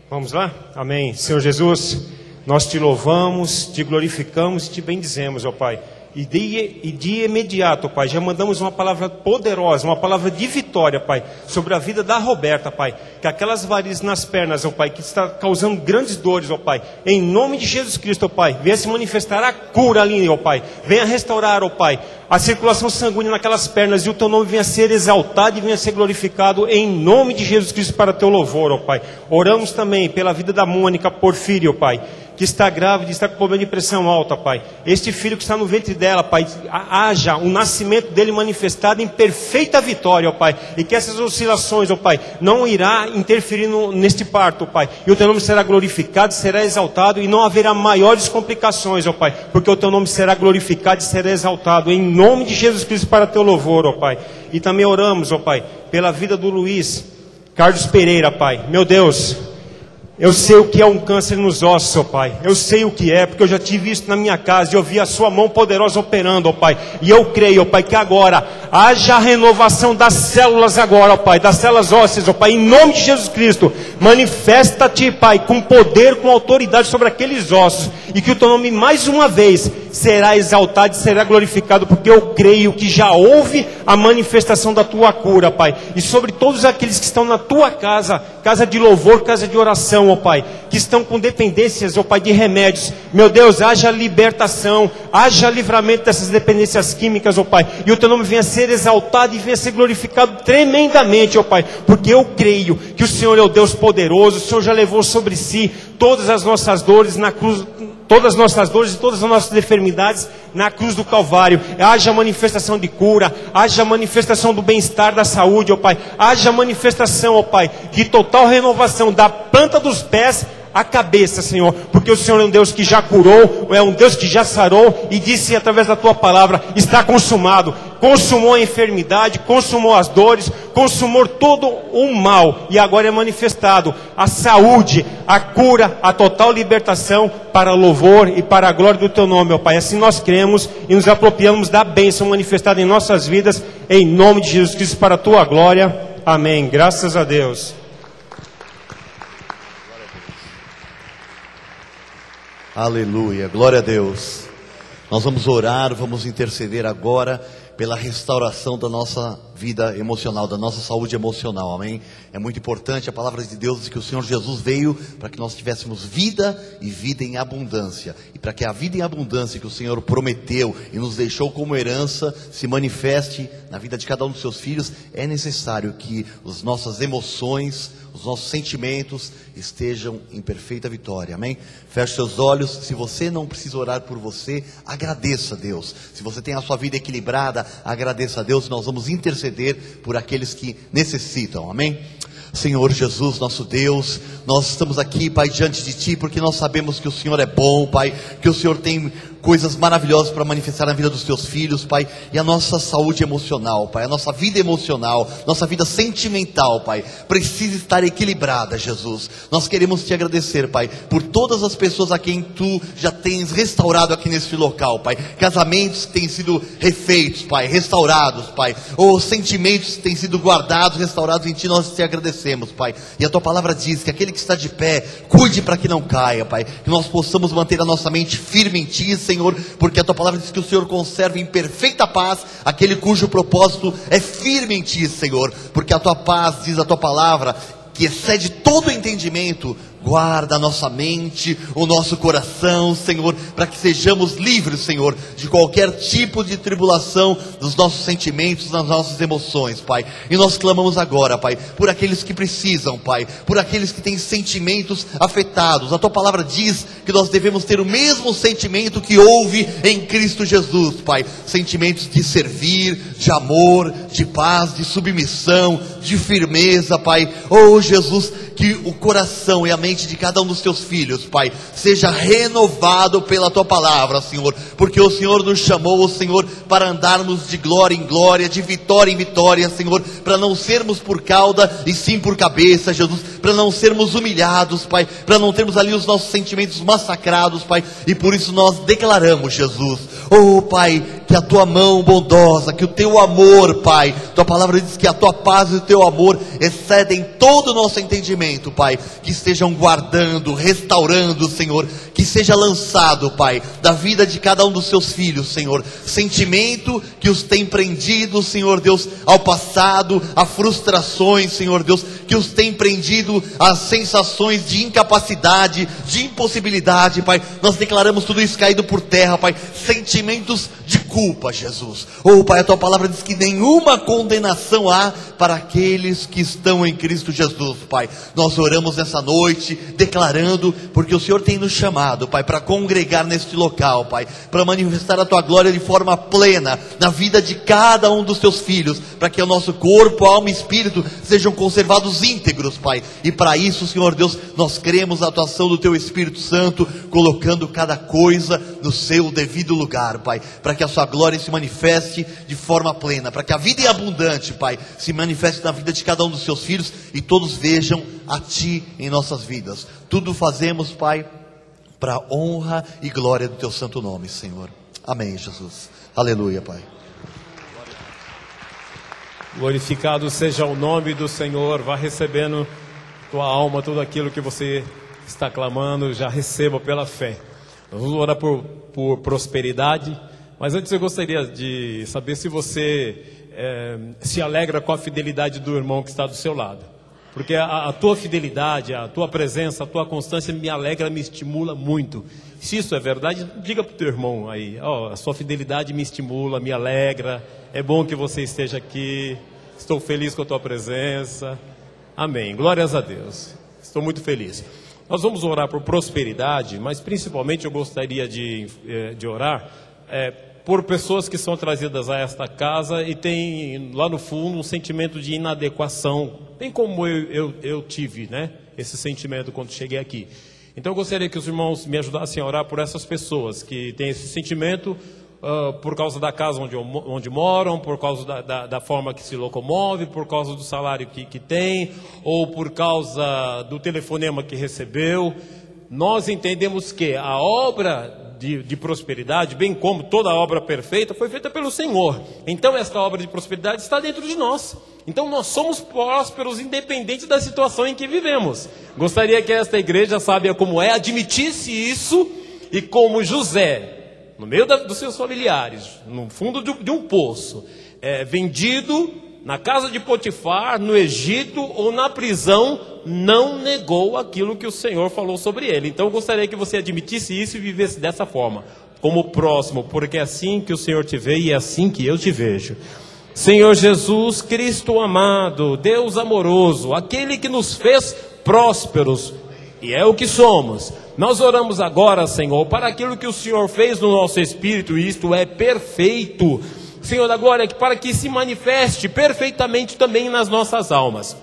[SPEAKER 6] Vamos lá? Amém. Senhor Jesus, nós te louvamos, te glorificamos e te bendizemos, ó Pai. E de imediato, Pai, já mandamos uma palavra poderosa, uma palavra de vitória, Pai, sobre a vida da Roberta, Pai. Que aquelas varizes nas pernas, ó Pai, que está causando grandes dores, ó Pai, em nome de Jesus Cristo, ó Pai, venha se manifestar a cura ali, ó Pai. Venha restaurar, ó Pai, a circulação sanguínea naquelas pernas, e o teu nome venha ser exaltado e venha ser glorificado em nome de Jesus Cristo para teu louvor, ó Pai. Oramos também pela vida da Mônica Porfírio, ó Pai, que está grávida, está com problema de pressão alta, Pai. Este filho que está no ventre dela, Pai, haja um nascimento dele manifestado em perfeita vitória, ó Pai. E que essas oscilações, ó Pai, não irá interferir neste parto, ó Pai. E o teu nome será glorificado, será exaltado, e não haverá maiores complicações, ó Pai. Porque o teu nome será glorificado e será exaltado em nome de Jesus Cristo para teu louvor, ó Pai. E também oramos, ó Pai, pela vida do Luiz Carlos Pereira, Pai. Meu Deus, eu sei o que é um câncer nos ossos, ó Pai. Eu sei o que é, porque eu já tive isso na minha casa e eu vi a sua mão poderosa operando, ó Pai. E eu creio, ó Pai, que agora haja a renovação das células agora, ó Pai, das células ósseas, ó Pai, em nome de Jesus Cristo. Manifesta-te, Pai, com poder, com autoridade sobre aqueles ossos, e que o teu nome mais uma vez será exaltado e será glorificado, porque eu creio que já houve a manifestação da tua cura, Pai. E sobre todos aqueles que estão na tua casa, casa de louvor, casa de oração, ó Pai, que estão com dependências, ó Pai, de remédios, meu Deus, haja libertação, haja livramento dessas dependências químicas, ó Pai, e o teu nome venha ser exaltado e venha ser glorificado tremendamente, ó Pai, porque eu creio que o Senhor é o Deus poderoso. O Senhor já levou sobre si todas as nossas dores na cruz, todas as nossas dores e todas as nossas enfermidades na cruz do Calvário. Haja manifestação de cura, haja manifestação do bem-estar, da saúde, ó Pai, haja manifestação, ó Pai, de total renovação da planta dos pés a cabeça, Senhor, porque o Senhor é um Deus que já curou, é um Deus que já sarou, e disse através da tua palavra: está consumado. Consumou a enfermidade, consumou as dores, consumou todo o mal, e agora é manifestado a saúde, a cura, a total libertação para o louvor e para a glória do teu nome, ó Pai. Assim nós cremos e nos apropriamos da bênção manifestada em nossas vidas, em nome de Jesus Cristo, para a tua glória. Amém. Graças a Deus.
[SPEAKER 7] Aleluia, glória a Deus. Nós vamos orar, vamos interceder agora pela restauração da nossa vida emocional, da nossa saúde emocional, amém? É muito importante, a palavra de Deus diz que o Senhor Jesus veio para que nós tivéssemos vida e vida em abundância, e para que a vida em abundância que o Senhor prometeu e nos deixou como herança se manifeste na vida de cada um dos seus filhos, é necessário que as nossas emoções, os nossos sentimentos estejam em perfeita vitória, amém? Feche seus olhos. Se você não precisa orar por você, agradeça a Deus. Se você tem a sua vida equilibrada, agradeça a Deus. Nós vamos interceder por aqueles que necessitam, amém? Senhor Jesus, nosso Deus, nós estamos aqui, Pai, diante de Ti, porque nós sabemos que o Senhor é bom, Pai, que o Senhor tem coisas maravilhosas para manifestar na vida dos Teus filhos, Pai, e a nossa saúde emocional, Pai, a nossa vida emocional, nossa vida sentimental, Pai, precisa estar equilibrada, Jesus. Nós queremos Te agradecer, Pai, por todas as pessoas a quem Tu já tens restaurado aqui neste local, Pai, casamentos têm sido refeitos, Pai, restaurados, Pai, ou sentimentos têm sido guardados, restaurados em Ti, nós Te agradecemos, Pai, e a Tua palavra diz que aquele que está de pé, cuide para que não caia, Pai, que nós possamos manter a nossa mente firme em Ti, Senhor, porque a Tua palavra diz que o Senhor conserva em perfeita paz aquele cujo propósito é firme em Ti, Senhor, porque a Tua paz, diz a Tua palavra, que excede todo entendimento, guarda a nossa mente, o nosso coração, Senhor, para que sejamos livres, Senhor, de qualquer tipo de tribulação dos nossos sentimentos, das nossas emoções, Pai. E nós clamamos agora, Pai, por aqueles que precisam, Pai, por aqueles que têm sentimentos afetados. A Tua palavra diz que nós devemos ter o mesmo sentimento que houve em Cristo Jesus, Pai. Sentimentos de servir, de amor, de paz, de submissão, de firmeza, Pai. Oh, Jesus, que o coração e a mente mente de cada um dos teus filhos, Pai, seja renovado pela tua palavra, Senhor, porque o Senhor nos chamou, Senhor, para andarmos de glória em glória, de vitória em vitória, Senhor, para não sermos por cauda e sim por cabeça, Jesus, para não sermos humilhados, Pai, para não termos ali os nossos sentimentos massacrados, Pai, e por isso nós declaramos, Jesus, oh Pai, que a tua mão bondosa, que o teu amor, Pai, tua palavra diz que a tua paz e o teu amor excedem todo o nosso entendimento, Pai, que estejam guardando, restaurando, Senhor, que seja lançado, Pai, da vida de cada um dos seus filhos, Senhor, sentimento que os tem prendido, Senhor Deus, ao passado, a frustrações, Senhor Deus, que os tem prendido às sensações de incapacidade, de impossibilidade, Pai, nós declaramos tudo isso caído por terra, Pai, sentimentos de culpa, Jesus, oh Pai, a tua palavra diz que nenhuma condenação há para aqueles que estão em Cristo Jesus, Pai, nós oramos nessa noite, declarando, porque o Senhor tem nos chamado, Pai, para congregar neste local, Pai, para manifestar a tua glória de forma plena, na vida de cada um dos teus filhos, para que o nosso corpo, alma e espírito sejam conservados íntegros, Pai, e para isso, Senhor Deus, nós cremos na atuação do teu Espírito Santo, colocando cada coisa no seu devido lugar, Pai, para que a sua glória se manifeste de forma plena, para que a vida em abundante, Pai, se manifeste na vida de cada um dos seus filhos, e todos vejam a Ti em nossas vidas. Tudo fazemos, Pai, para a honra e glória do Teu santo nome, Senhor. Amém, Jesus. Aleluia, Pai.
[SPEAKER 8] Glorificado seja o nome do Senhor. Vá recebendo tua alma, tudo aquilo que você está clamando, já receba pela fé. Nós vamos orar por prosperidade, mas antes eu gostaria de saber se você se alegra com a fidelidade do irmão que está do seu lado. Porque a tua fidelidade, a tua presença, a tua constância me alegra, me estimula muito. Se isso é verdade, diga para o teu irmão aí, a sua fidelidade me estimula, me alegra, é bom que você esteja aqui, estou feliz com a tua presença. Amém, glórias a Deus, estou muito feliz. Nós vamos orar por prosperidade, mas principalmente eu gostaria de orar por pessoas que são trazidas a esta casa e tem lá no fundo um sentimento de inadequação, bem como eu tive, né, esse sentimento quando cheguei aqui. Então eu gostaria que os irmãos me ajudassem a orar por essas pessoas que têm esse sentimento por causa da casa onde moram, por causa da forma que se locomove, por causa do salário que tem, ou por causa do telefonema que recebeu. Nós entendemos que a obra de prosperidade, bem como toda obra perfeita, foi feita pelo Senhor. Então esta obra de prosperidade está dentro de nós. Então nós somos prósperos independente da situação em que vivemos. Gostaria que esta igreja, sábia como é, admitisse isso, e como José, no meio dos seus familiares, no fundo de um poço, vendido na casa de Potifar, no Egito ou na prisão, não negou aquilo que o Senhor falou sobre ele. Então eu gostaria que você admitisse isso e vivesse dessa forma, como próximo, porque é assim que o Senhor te vê e é assim que eu te vejo. Senhor Jesus Cristo amado, Deus amoroso, aquele que nos fez prósperos, e é o que somos. Nós oramos agora, Senhor, para aquilo que o Senhor fez no nosso espírito, e isto é perfeito, Senhor da glória, para que se manifeste perfeitamente também nas nossas almas.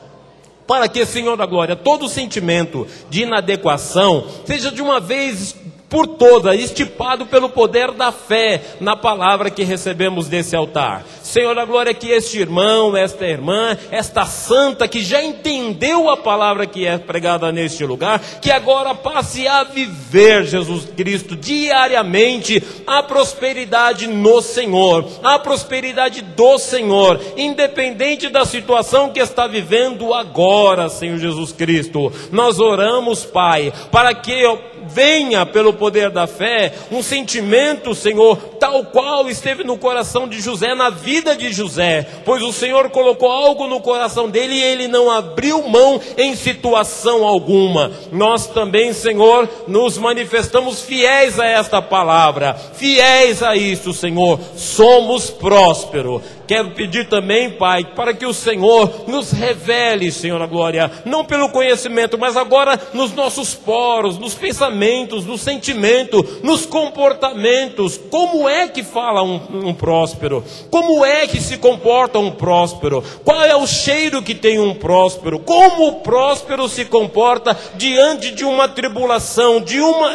[SPEAKER 8] Para que, Senhor da glória, todo sentimento de inadequação seja de uma vez por todas estipado pelo poder da fé na palavra que recebemos desse altar. Senhor da glória, que este irmão, esta irmã, esta santa que já entendeu a palavra que é pregada neste lugar, que agora passe a viver, Jesus Cristo, diariamente a prosperidade no Senhor, a prosperidade do Senhor, independente da situação que está vivendo agora, Senhor Jesus Cristo. Nós oramos, Pai, para que venha pelo poder da fé um sentimento, Senhor, tal qual esteve no coração de José, na vida de José, pois o Senhor colocou algo no coração dele e ele não abriu mão em situação alguma. Nós também, Senhor, nos manifestamos fiéis a esta palavra, fiéis a isso, Senhor, somos prósperos. Quero pedir também, Pai, para que o Senhor nos revele, Senhor, a glória, não pelo conhecimento, mas agora nos nossos poros, nos pensamentos, no sentimento, nos comportamentos, como é que fala um próspero? Como é que se comporta um próspero? Qual é o cheiro que tem um próspero? Como o próspero se comporta diante de uma tribulação,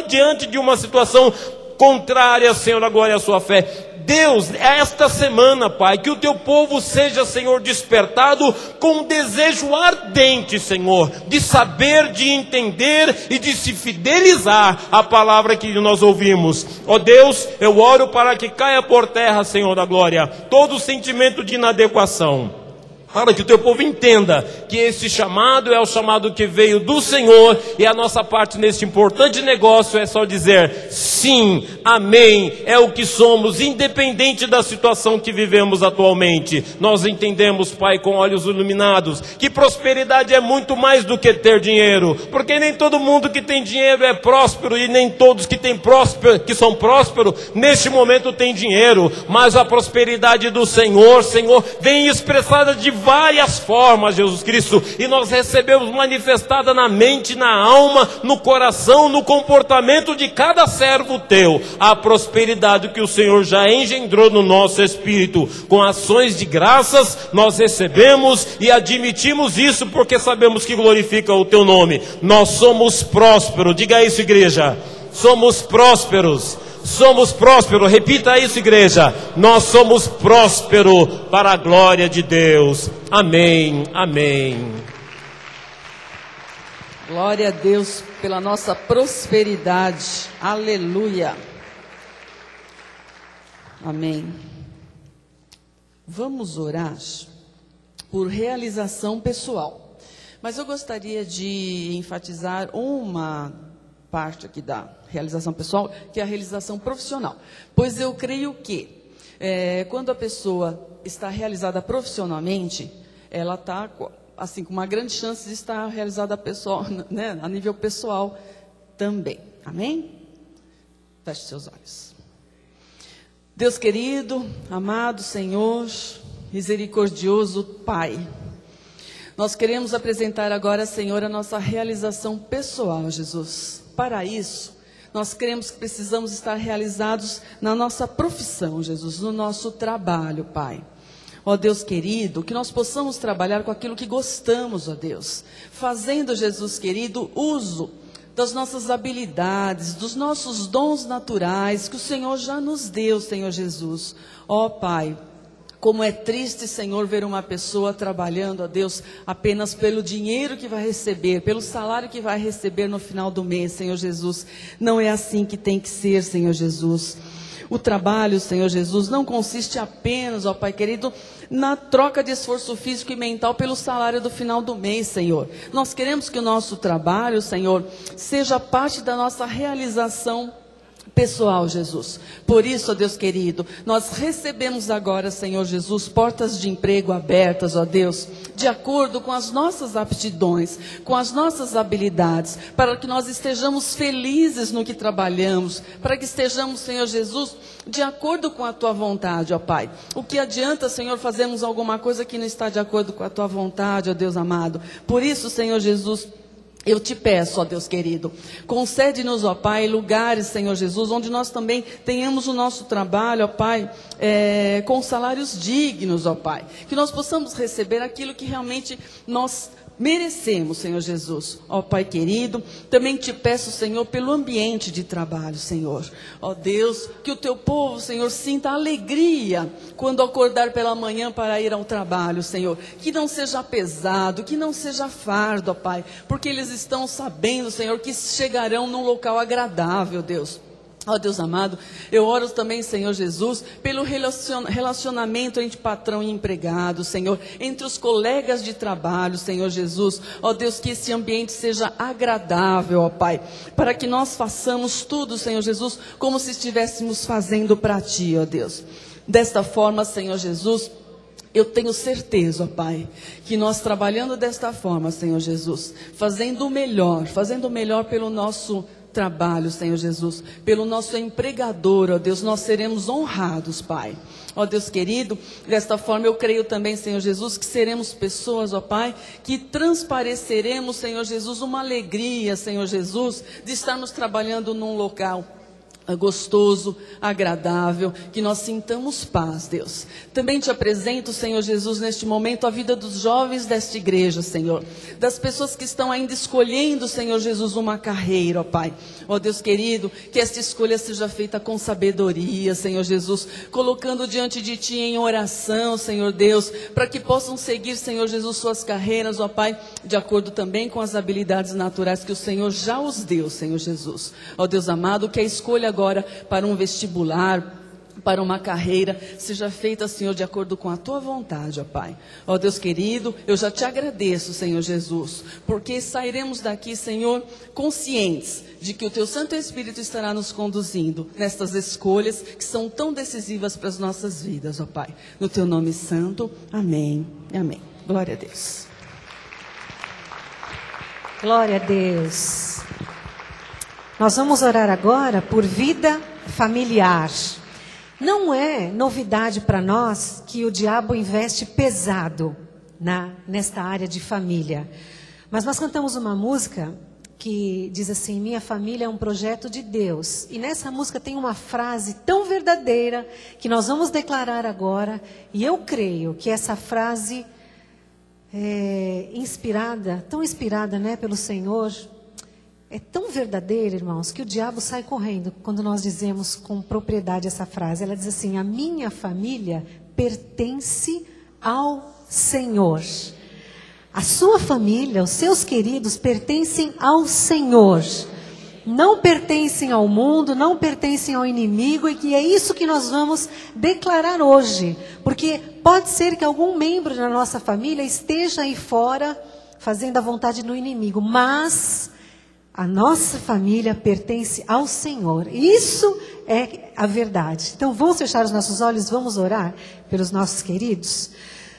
[SPEAKER 8] diante de uma situação contrária, Senhor, agora é a sua fé? Deus, esta semana, Pai, que o teu povo seja, Senhor, despertado com um desejo ardente, Senhor, de saber, de entender e de se fidelizar à palavra que nós ouvimos. Ó Deus, eu oro para que caia por terra, Senhor da glória, todo sentimento de inadequação, para que o teu povo entenda que esse chamado é o chamado que veio do Senhor, e a nossa parte neste importante negócio é só dizer sim, amém, é o que somos, independente da situação que vivemos atualmente. Nós entendemos, Pai, com olhos iluminados, que prosperidade é muito mais do que ter dinheiro, porque nem todo mundo que tem dinheiro é próspero, e nem todos que são prósperos neste momento têm dinheiro, mas a prosperidade do Senhor, vem expressada de várias formas, Jesus Cristo, e nós recebemos manifestada na mente, na alma, no coração, no comportamento de cada servo teu, a prosperidade que o Senhor já engendrou no nosso espírito. Com ações de graças nós recebemos e admitimos isso, porque sabemos que glorifica o teu nome. Nós somos prósperos, diga isso, igreja, somos prósperos. Somos prósperos, repita isso, igreja, nós somos prósperos para a glória de Deus. Amém, amém.
[SPEAKER 5] Glória a Deus pela nossa prosperidade, aleluia. Amém. Vamos orar por realização pessoal, mas eu gostaria de enfatizar uma parte aqui da realização pessoal, que é a realização profissional. Pois eu creio que quando a pessoa está realizada profissionalmente, ela está assim, com uma grande chance de estar realizada pessoal, né, a nível pessoal também. Amém? Feche seus olhos. Deus querido, amado Senhor, misericordioso Pai, nós queremos apresentar agora, Senhor, a nossa realização pessoal, Jesus. Para isso, nós cremos que precisamos estar realizados na nossa profissão, Jesus, no nosso trabalho, Pai. Ó Deus querido, que nós possamos trabalhar com aquilo que gostamos, ó Deus, fazendo, Jesus querido, uso das nossas habilidades, dos nossos dons naturais que o Senhor já nos deu, Senhor Jesus. Ó Pai, como é triste, Senhor, ver uma pessoa trabalhando, ó Deus, apenas pelo dinheiro que vai receber, pelo salário que vai receber no final do mês, Senhor Jesus. Não é assim que tem que ser, Senhor Jesus. O trabalho, Senhor Jesus, não consiste apenas, ó Pai querido, na troca de esforço físico e mental pelo salário do final do mês, Senhor. Nós queremos que o nosso trabalho, Senhor, seja parte da nossa realização pessoal, Jesus. Por isso, ó Deus querido, nós recebemos agora, Senhor Jesus, portas de emprego abertas, ó Deus, de acordo com as nossas aptidões, com as nossas habilidades, para que nós estejamos felizes no que trabalhamos, para que estejamos, Senhor Jesus, de acordo com a tua vontade, ó Pai. O que adianta, Senhor, fazermos alguma coisa que não está de acordo com a tua vontade, ó Deus amado? Por isso, Senhor Jesus, eu te peço, ó Deus querido, concede-nos, ó Pai, lugares, Senhor Jesus, onde nós também tenhamos o nosso trabalho, ó Pai, com salários dignos, ó Pai. Que nós possamos receber aquilo que realmente nós merecemos, Senhor Jesus. Ó Pai querido, também te peço, Senhor, pelo ambiente de trabalho, Senhor. Ó Deus, que o teu povo, Senhor, sinta alegria quando acordar pela manhã para ir ao trabalho, Senhor. Que não seja pesado, que não seja fardo, ó Pai, porque eles estão sabendo, Senhor, que chegarão num local agradável, Deus. Ó Deus amado, eu oro também, Senhor Jesus, pelo relacionamento entre patrão e empregado, Senhor, entre os colegas de trabalho, Senhor Jesus. Ó Deus, que esse ambiente seja agradável, ó Pai, para que nós façamos tudo, Senhor Jesus, como se estivéssemos fazendo para Ti, ó Deus. Desta forma, Senhor Jesus, eu tenho certeza, ó Pai, que nós trabalhando desta forma, Senhor Jesus, fazendo o melhor pelo nosso trabalho, Senhor Jesus, pelo nosso empregador, ó Deus, nós seremos honrados, Pai. Ó Deus querido, desta forma eu creio também, Senhor Jesus, que seremos pessoas, ó Pai, que transpareceremos, Senhor Jesus, uma alegria, Senhor Jesus, de estarmos trabalhando num local gostoso, agradável, que nós sintamos paz, Deus. Também te apresento, Senhor Jesus, neste momento, a vida dos jovens desta igreja, Senhor. Das pessoas que estão ainda escolhendo, Senhor Jesus, uma carreira, ó Pai. Ó Deus querido, que esta escolha seja feita com sabedoria, Senhor Jesus, colocando diante de Ti em oração, Senhor Deus, para que possam seguir, Senhor Jesus, suas carreiras, ó Pai, de acordo também com as habilidades naturais que o Senhor já os deu, Senhor Jesus. Ó Deus amado, que a escolha agora para um vestibular, para uma carreira, seja feita, Senhor, de acordo com a Tua vontade, ó Pai. Ó Deus querido, eu já Te agradeço, Senhor Jesus, porque sairemos daqui, Senhor, conscientes de que o Teu Santo Espírito estará nos conduzindo nestas escolhas que são tão decisivas para as nossas vidas, ó Pai. No Teu nome santo, amém e amém. Glória a Deus.
[SPEAKER 4] Glória a Deus. Nós vamos orar agora por vida familiar. Não é novidade para nós que o diabo investe pesado nesta área de família. Mas nós cantamos uma música que diz assim: minha família é um projeto de Deus. E nessa música tem uma frase tão verdadeira que nós vamos declarar agora. E eu creio que essa frase é inspirada, tão inspirada, né, pelo Senhor, é tão verdadeira, irmãos, que o diabo sai correndo quando nós dizemos com propriedade essa frase. Ela diz assim: a minha família pertence ao Senhor. A sua família, os seus queridos, pertencem ao Senhor. Não pertencem ao mundo, não pertencem ao inimigo, e que é isso que nós vamos declarar hoje. Porque pode ser que algum membro da nossa família esteja aí fora fazendo a vontade do inimigo, mas a nossa família pertence ao Senhor. Isso é a verdade. Então vamos fechar os nossos olhos, vamos orar pelos nossos queridos.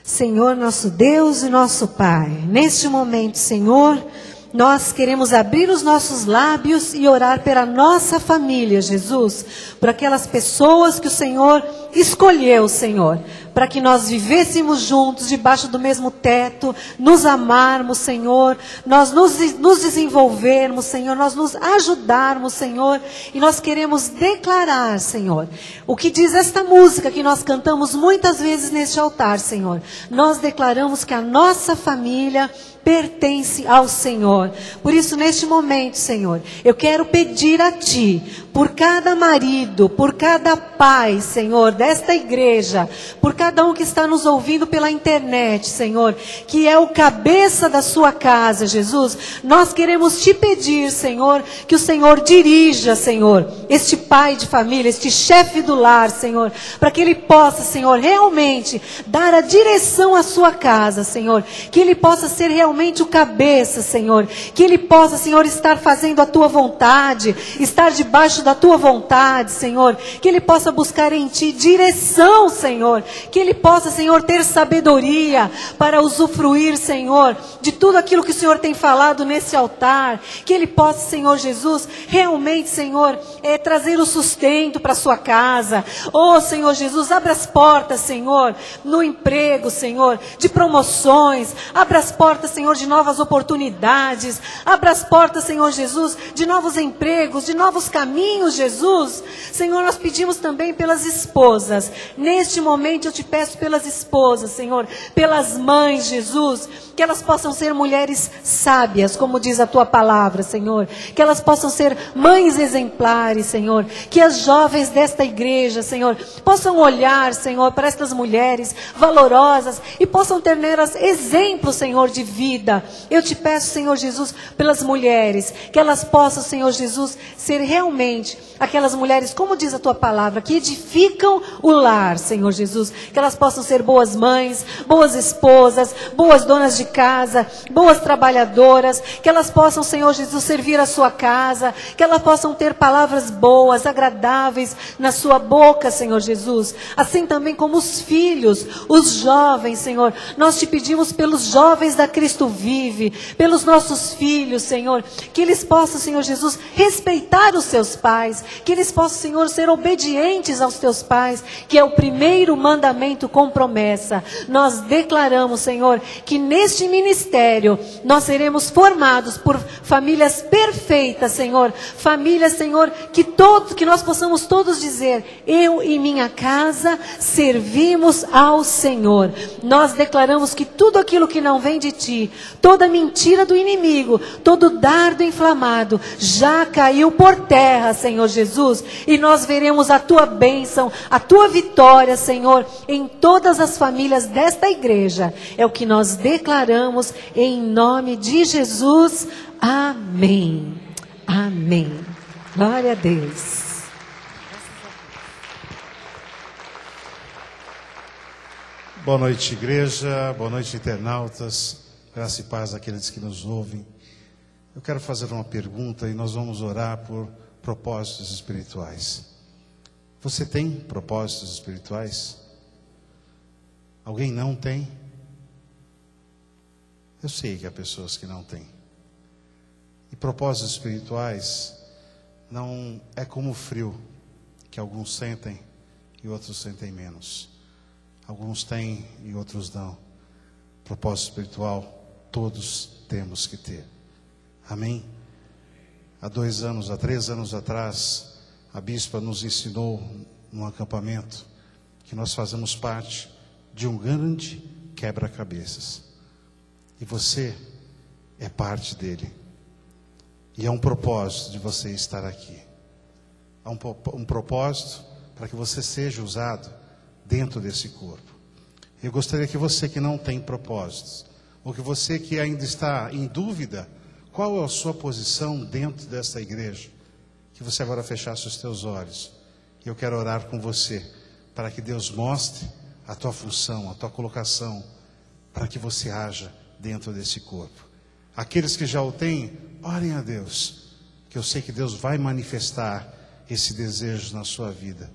[SPEAKER 4] Senhor, nosso Deus e nosso Pai, neste momento, Senhor, nós queremos abrir os nossos lábios e orar pela nossa família, Jesus, por aquelas pessoas que o Senhor escolheu, Senhor, para que nós vivêssemos juntos, debaixo do mesmo teto, nos amarmos, Senhor, nós nos desenvolvermos, Senhor, nós nos ajudarmos, Senhor, e nós queremos declarar, Senhor, o que diz esta música que nós cantamos muitas vezes neste altar, Senhor. Nós declaramos que a nossa família pertence ao Senhor. Por isso, neste momento, Senhor, eu quero pedir a Ti, por cada marido, por cada pai, Senhor, desta igreja, por cada um que está nos ouvindo pela internet, Senhor, que é o cabeça da sua casa, Jesus, nós queremos Te pedir, Senhor, que o Senhor dirija, Senhor, este pai de família, este chefe do lar, Senhor, para que ele possa, Senhor, realmente dar a direção à sua casa, Senhor, que ele possa ser realmente o cabeça, Senhor, que ele possa, Senhor, estar fazendo a Tua vontade, estar debaixo da Tua vontade, Senhor, que ele possa buscar em Ti direção, Senhor, que ele possa, Senhor, ter sabedoria para usufruir, Senhor, de tudo aquilo que o Senhor tem falado nesse altar, que ele possa, Senhor Jesus, realmente, Senhor, trazer o sustento para a sua casa. Oh, Senhor Jesus, abra as portas, Senhor, no emprego, Senhor, de promoções, abra as portas, Senhor, de novas oportunidades, abra as portas, Senhor Jesus, de novos empregos, de novos caminhos, Jesus. Senhor, nós pedimos também pelas esposas. Neste momento eu Te peço pelas esposas, Senhor, pelas mães, Jesus, que elas possam ser mulheres sábias, como diz a Tua palavra, Senhor, que elas possam ser mães exemplares, Senhor, que as jovens desta igreja, Senhor, possam olhar, Senhor, para estas mulheres valorosas e possam ter nelas exemplos, Senhor, de vida. Eu Te peço, Senhor Jesus, pelas mulheres, que elas possam, Senhor Jesus, ser realmente aquelas mulheres, como diz a Tua palavra, que edificam o lar, Senhor Jesus, que elas possam ser boas mães, boas esposas, boas donas de casa, boas trabalhadoras, que elas possam, Senhor Jesus, servir a sua casa, que elas possam ter palavras boas, agradáveis na sua boca, Senhor Jesus, assim também como os filhos, os jovens, Senhor, nós Te pedimos pelos jovens da Cristo Espírito vive, pelos nossos filhos, Senhor, que eles possam, Senhor Jesus, respeitar os seus pais, que eles possam, Senhor, ser obedientes aos teus pais, que é o primeiro mandamento com promessa. Nós declaramos, Senhor, que neste ministério nós seremos formados por famílias perfeitas, Senhor, famílias, Senhor, que nós possamos todos dizer: eu e minha casa servimos ao Senhor. Nós declaramos que tudo aquilo que não vem de ti, toda mentira do inimigo, todo dardo inflamado, já caiu por terra, Senhor Jesus, e nós veremos a tua bênção, a tua vitória, Senhor, em todas as famílias desta igreja. É o que nós declaramos em nome de Jesus. Amém. Amém. Glória a Deus.
[SPEAKER 9] Boa noite, igreja. Boa noite, internautas. Graça e paz àqueles que nos ouvem. Eu quero fazer uma pergunta e nós vamos orar por propósitos espirituais. Você tem propósitos espirituais? Alguém não tem? Eu sei que há pessoas que não têm. E propósitos espirituais não é como o frio, que alguns sentem e outros sentem menos. Alguns têm e outros não. Propósito espiritual, todos temos que ter. Amém? Há 3 anos atrás, a bispa nos ensinou num acampamento que nós fazemos parte de um grande quebra-cabeças. E você é parte dele. E é um propósito de você estar aqui. Há um propósito para que você seja usado dentro desse corpo. Eu gostaria que você que não tem propósitos, ou que você que ainda está em dúvida, qual é a sua posição dentro desta igreja, que você agora fechasse os teus olhos. E eu quero orar com você, para que Deus mostre a tua função, a tua colocação, para que você haja dentro desse corpo. Aqueles que já o têm, orem a Deus, que eu sei que Deus vai manifestar esse desejo na sua vida.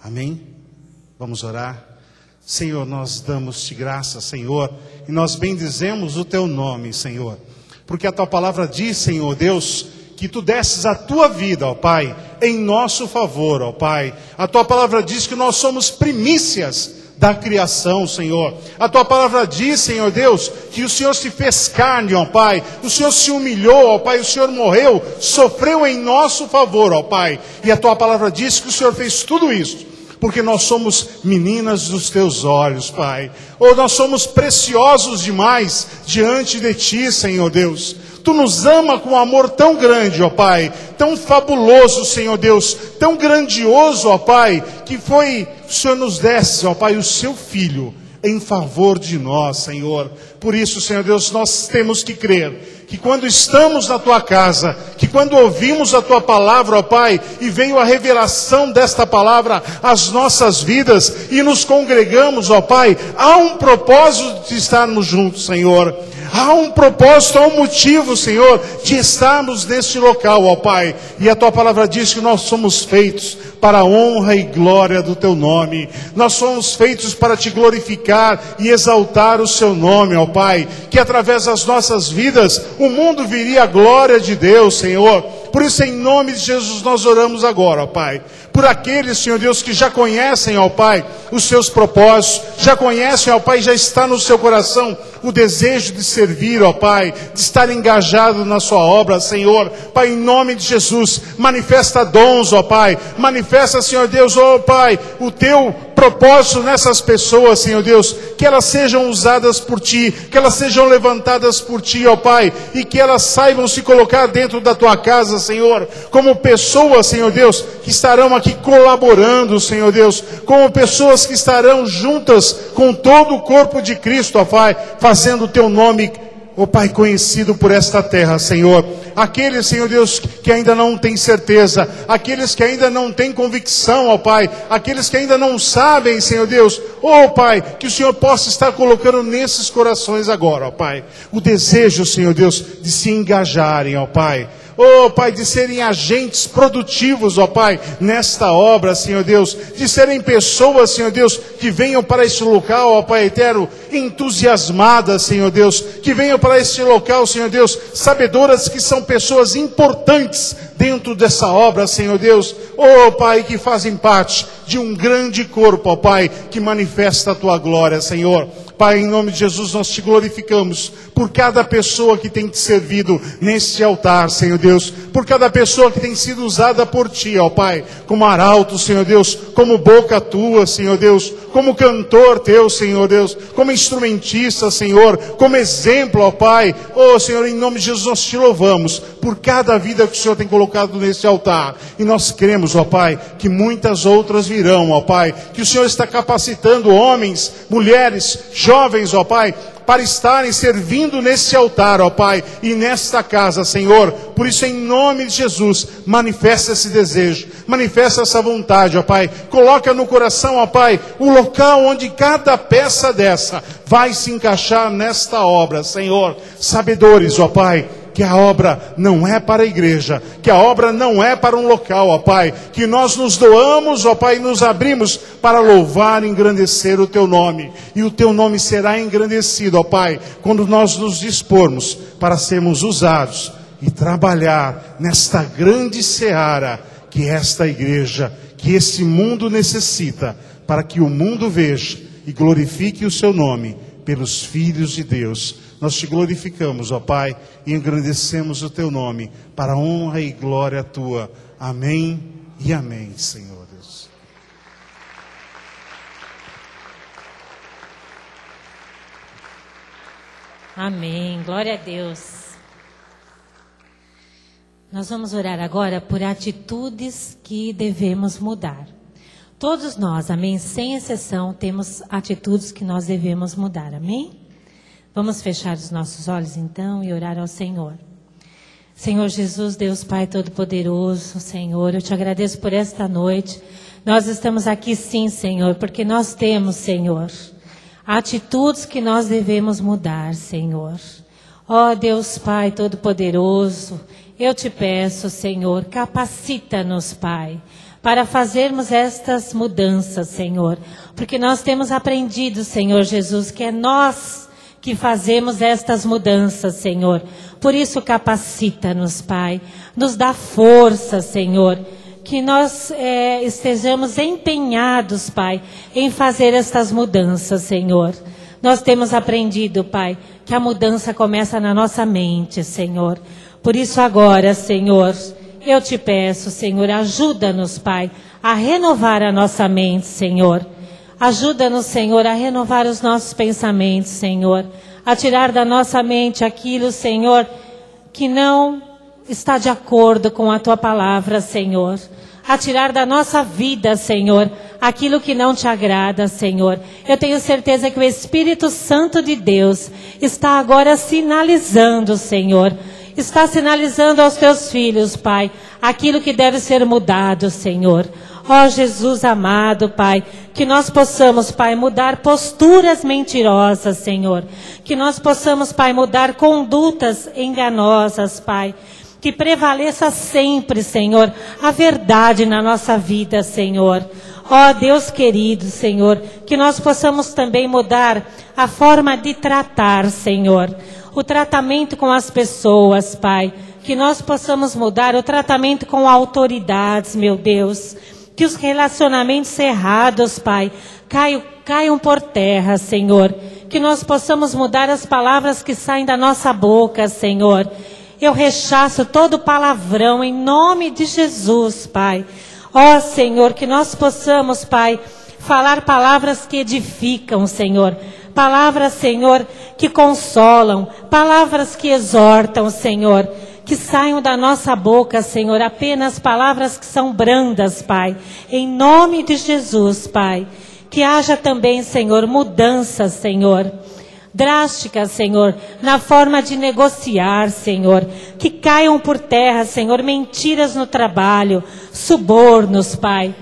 [SPEAKER 9] Amém? Vamos orar? Senhor, nós damos-te graça, Senhor, e nós bendizemos o teu nome, Senhor, porque a tua palavra diz, Senhor Deus, que tu desses a tua vida, ó Pai, em nosso favor, ó Pai. A tua palavra diz que nós somos primícias da criação, Senhor. A tua palavra diz, Senhor Deus, que o Senhor se fez carne, ó Pai. O Senhor se humilhou, ó Pai. O Senhor morreu, sofreu em nosso favor, ó Pai. E a tua palavra diz que o Senhor fez tudo isso porque nós somos meninas dos teus olhos, Pai. Ou nós somos preciosos demais diante de ti, Senhor Deus. Tu nos ama com um amor tão grande, ó Pai, tão fabuloso, Senhor Deus, tão grandioso, ó Pai, que foi, o Senhor nos desse, ó Pai, o seu Filho em favor de nós, Senhor. Por isso, Senhor Deus, nós temos que crer que quando estamos na tua casa, que quando ouvimos a tua palavra, ó Pai, e veio a revelação desta palavra às nossas vidas, e nos congregamos, ó Pai, há um propósito de estarmos juntos, Senhor. Há um propósito, há um motivo, Senhor, de estarmos neste local, ó Pai. E a tua palavra diz que nós somos feitos para a honra e glória do teu nome. Nós somos feitos para te glorificar e exaltar o seu nome, ó Pai. Que através das nossas vidas, o mundo viria a glória de Deus, Senhor. Por isso, em nome de Jesus, nós oramos agora, ó Pai. Por aqueles, Senhor Deus, que já conhecem, ó Pai, os seus propósitos, já conhecem, ó Pai, já está no seu coração o desejo de servir, ó Pai, de estar engajado na sua obra, Senhor. Pai, em nome de Jesus, manifesta dons, ó Pai, manifesta, Senhor Deus, ó Pai, o teu propósito nessas pessoas, Senhor Deus, que elas sejam usadas por Ti, que elas sejam levantadas por Ti, ó Pai, e que elas saibam se colocar dentro da Tua casa, Senhor, como pessoas, Senhor Deus, que estarão aqui colaborando, Senhor Deus, como pessoas que estarão juntas com todo o corpo de Cristo, ó Pai, fazendo o Teu nome, ó Pai, conhecido por esta terra, Senhor. Aqueles, Senhor Deus, que ainda não têm certeza, aqueles que ainda não têm convicção, ó Pai, aqueles que ainda não sabem, Senhor Deus, ó Pai, que o Senhor possa estar colocando nesses corações agora, ó Pai, o desejo, Senhor Deus, de se engajarem, ó Pai. oh Pai, de serem agentes produtivos, ó Pai, nesta obra, Senhor Deus, de serem pessoas, Senhor Deus, que venham para este local, ó Pai eterno, entusiasmadas, Senhor Deus, que venham para este local, Senhor Deus, sabedoras que são pessoas importantes dentro dessa obra, Senhor Deus, oh Pai, que fazem parte de um grande corpo, ó Pai, que manifesta a Tua glória, Senhor. Pai, em nome de Jesus, nós Te glorificamos por cada pessoa que tem Te servido neste altar, Senhor Deus, por cada pessoa que tem sido usada por Ti, ó Pai, como arauto, Senhor Deus, como boca Tua, Senhor Deus, como cantor Teu, Senhor Deus, como instrumentista, Senhor, como exemplo, ó Pai, oh Senhor, em nome de Jesus nós Te louvamos por cada vida que o Senhor tem colocado neste altar, e nós cremos, ó Pai, que muitas outras virão, ó Pai, que o Senhor está capacitando homens, mulheres, jovens, ó Pai, para estarem servindo nesse altar, ó Pai, e nesta casa, Senhor. Por isso, em nome de Jesus, manifesta esse desejo, manifesta essa vontade, ó Pai. Coloca no coração, ó Pai, o local onde cada peça dessa vai se encaixar nesta obra, Senhor. Sabedores, ó Pai, que a obra não é para a igreja, que a obra não é para um local, ó Pai, que nós nos doamos, ó Pai, e nos abrimos para louvar e engrandecer o Teu nome, e o Teu nome será engrandecido, ó Pai, quando nós nos dispormos para sermos usados e trabalhar nesta grande seara, que é esta igreja, que esse mundo necessita, para que o mundo veja e glorifique o Seu nome pelos filhos de Deus. Nós Te glorificamos, ó Pai, e engrandecemos o Teu nome, para a honra e glória Tua. Amém e amém, Senhor Deus.
[SPEAKER 10] Amém, glória a Deus. Nós vamos orar agora por atitudes que devemos mudar. Todos nós, amém, sem exceção, temos atitudes que nós devemos mudar, amém? Vamos fechar os nossos olhos então e orar ao Senhor. Senhor Jesus, Deus Pai Todo-Poderoso, Senhor, eu Te agradeço por esta noite. Nós estamos aqui sim, Senhor, porque nós temos, Senhor, atitudes que nós devemos mudar, Senhor. Ó Deus Pai Todo-Poderoso, eu Te peço, Senhor, capacita-nos, Pai, para fazermos estas mudanças, Senhor, porque nós temos aprendido, Senhor Jesus, que é nós que fazemos estas mudanças, Senhor. Por isso capacita-nos, Pai, nos dá força, Senhor, que nós estejamos empenhados, Pai, em fazer estas mudanças, Senhor. Nós temos aprendido, Pai, que a mudança começa na nossa mente, Senhor. Por isso agora, Senhor, eu Te peço, Senhor, ajuda-nos, Pai, a renovar a nossa mente, Senhor. Ajuda-nos, Senhor, a renovar os nossos pensamentos, Senhor. A tirar da nossa mente aquilo, Senhor, que não está de acordo com a Tua palavra, Senhor. A tirar da nossa vida, Senhor, aquilo que não Te agrada, Senhor. Eu tenho certeza que o Espírito Santo de Deus está agora sinalizando, Senhor. Está sinalizando aos Teus filhos, Pai, aquilo que deve ser mudado, Senhor. Ó Jesus amado, Pai, que nós possamos, Pai, mudar posturas mentirosas, Senhor. Que nós possamos, Pai, mudar condutas enganosas, Pai. Que prevaleça sempre, Senhor, a verdade na nossa vida, Senhor. Ó Deus querido, Senhor, que nós possamos também mudar a forma de tratar, Senhor. O tratamento com as pessoas, Pai. Que nós possamos mudar o tratamento com autoridades, meu Deus. Que os relacionamentos errados, Pai, caiam por terra, Senhor. Que nós possamos mudar as palavras que saem da nossa boca, Senhor. Eu rechaço todo palavrão em nome de Jesus, Pai. Ó Senhor, que nós possamos, Pai, falar palavras que edificam, Senhor. Palavras, Senhor, que consolam. Palavras que exortam, Senhor. Que saiam da nossa boca, Senhor, apenas palavras que são brandas, Pai. Em nome de Jesus, Pai. Que haja também, Senhor, mudanças, Senhor. Drásticas, Senhor, na forma de negociar, Senhor. Que caiam por terra, Senhor, mentiras no trabalho, subornos, Pai.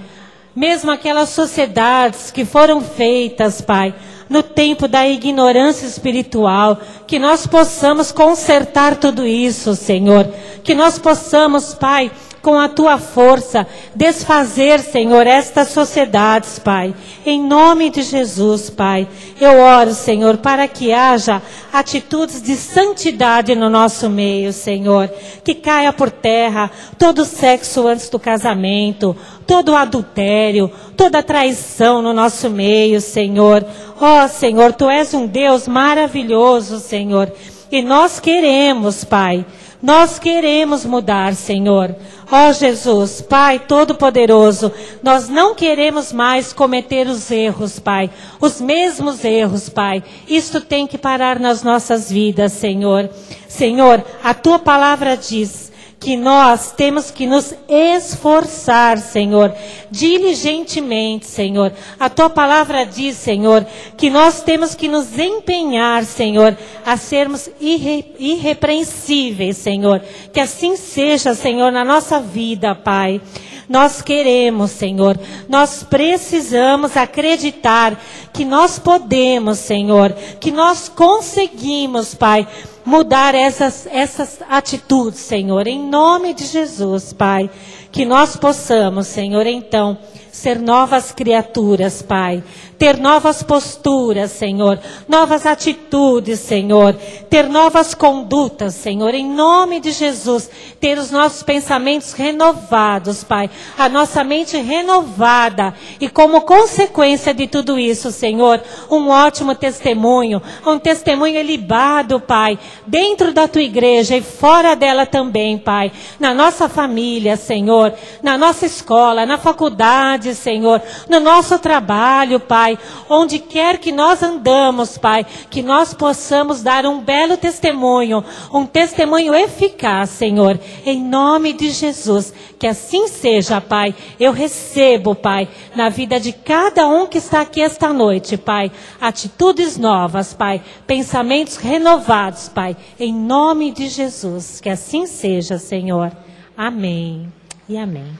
[SPEAKER 10] Mesmo aquelas sociedades que foram feitas, Pai, no tempo da ignorância espiritual, que nós possamos consertar tudo isso, Senhor. que nós possamos, Pai, com a tua força, desfazer, Senhor, estas sociedades, Pai. Em nome de Jesus, Pai, eu oro, Senhor, para que haja atitudes de santidade no nosso meio, Senhor. Que caia por terra todo sexo antes do casamento, todo adultério, toda traição no nosso meio, Senhor. Ó, Senhor, tu és um Deus maravilhoso, Senhor. E nós queremos, Pai, nós queremos mudar, Senhor. Ó Jesus, Pai Todo-Poderoso, nós não queremos mais cometer os erros, Pai. Os mesmos erros, Pai. Isto tem que parar nas nossas vidas, Senhor. Senhor, a tua palavra diz que nós temos que nos esforçar, Senhor, diligentemente, Senhor. A tua palavra diz, Senhor, que nós temos que nos empenhar, Senhor, a sermos irrepreensíveis, Senhor. Que assim seja, Senhor, na nossa vida, Pai. Nós queremos, Senhor, nós precisamos acreditar que nós podemos, Senhor, que nós conseguimos, Pai, mudar essas atitudes, Senhor, em nome de Jesus, Pai. Que nós possamos, Senhor, então, ser novas criaturas, Pai. Ter novas posturas, Senhor. Novas atitudes, Senhor. Ter novas condutas, Senhor. Em nome de Jesus. Ter os nossos pensamentos renovados, Pai. A nossa mente renovada. E como consequência de tudo isso, Senhor, um ótimo testemunho. Um testemunho ilibado, Pai. Dentro da tua igreja e fora dela também, Pai. Na nossa família, Senhor. Na nossa escola, na faculdade, Senhor. No nosso trabalho, Pai. Onde quer que nós andamos, Pai, que nós possamos dar um belo testemunho, um testemunho eficaz, Senhor, em nome de Jesus. Que assim seja, Pai. Eu recebo, Pai, na vida de cada um que está aqui esta noite, Pai, atitudes novas, Pai, pensamentos renovados, Pai, em nome de Jesus. Que assim seja, Senhor. Amém e amém.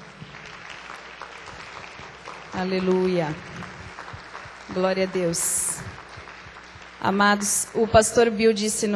[SPEAKER 11] Aleluia. Glória a Deus. Amados, o pastor Bill disse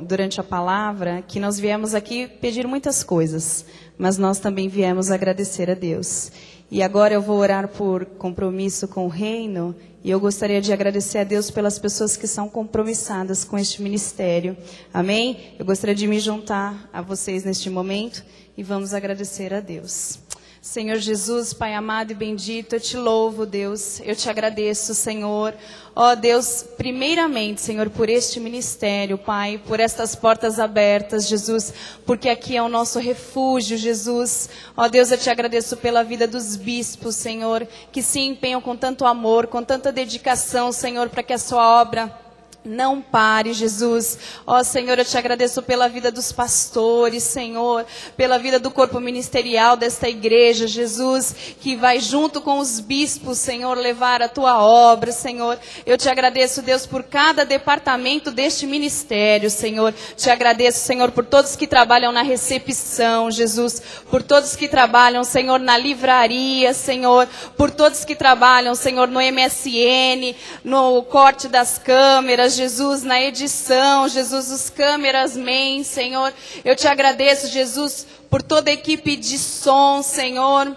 [SPEAKER 11] durante a palavra que nós viemos aqui pedir muitas coisas, mas nós também viemos agradecer a Deus. E agora eu vou orar por compromisso com o reino, e eu gostaria de agradecer a Deus pelas pessoas que são compromissadas com este ministério. Amém? Eu gostaria de me juntar a vocês neste momento e vamos agradecer a Deus. Senhor Jesus, Pai amado e bendito, eu te louvo, Deus, eu te agradeço, Senhor. Ó Deus, primeiramente, Senhor, por este ministério, Pai, por estas portas abertas, Jesus, porque aqui é o nosso refúgio, Jesus. Ó Deus, eu te agradeço pela vida dos bispos, Senhor, que se empenham com tanto amor, com tanta dedicação, Senhor, para que a sua obra não pare, Jesus. Ó Senhor, eu te agradeço pela vida dos pastores, Senhor, pela vida do corpo ministerial desta igreja, Jesus, que vai junto com os bispos, Senhor, levar a tua obra, Senhor. Eu te agradeço, Deus, por cada departamento deste ministério, Senhor. Te agradeço, Senhor, por todos que trabalham na recepção, Jesus, por todos que trabalham, Senhor, na livraria, Senhor, por todos que trabalham, Senhor, no MSN, no corte das câmeras, Jesus, na edição, Jesus, os cameramen, Senhor. Eu te agradeço, Jesus, por toda a equipe de som, Senhor.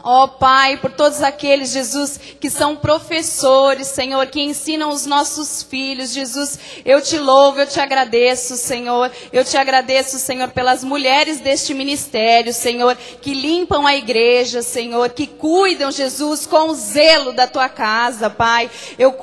[SPEAKER 11] Ó Pai, por todos aqueles, Jesus, que são professores, Senhor, que ensinam os nossos filhos, Jesus, eu te louvo, eu te agradeço, Senhor. Eu te agradeço, Senhor, pelas mulheres deste ministério, Senhor, que limpam a igreja, Senhor, que cuidam, Jesus, com o zelo da tua casa, Pai. Eu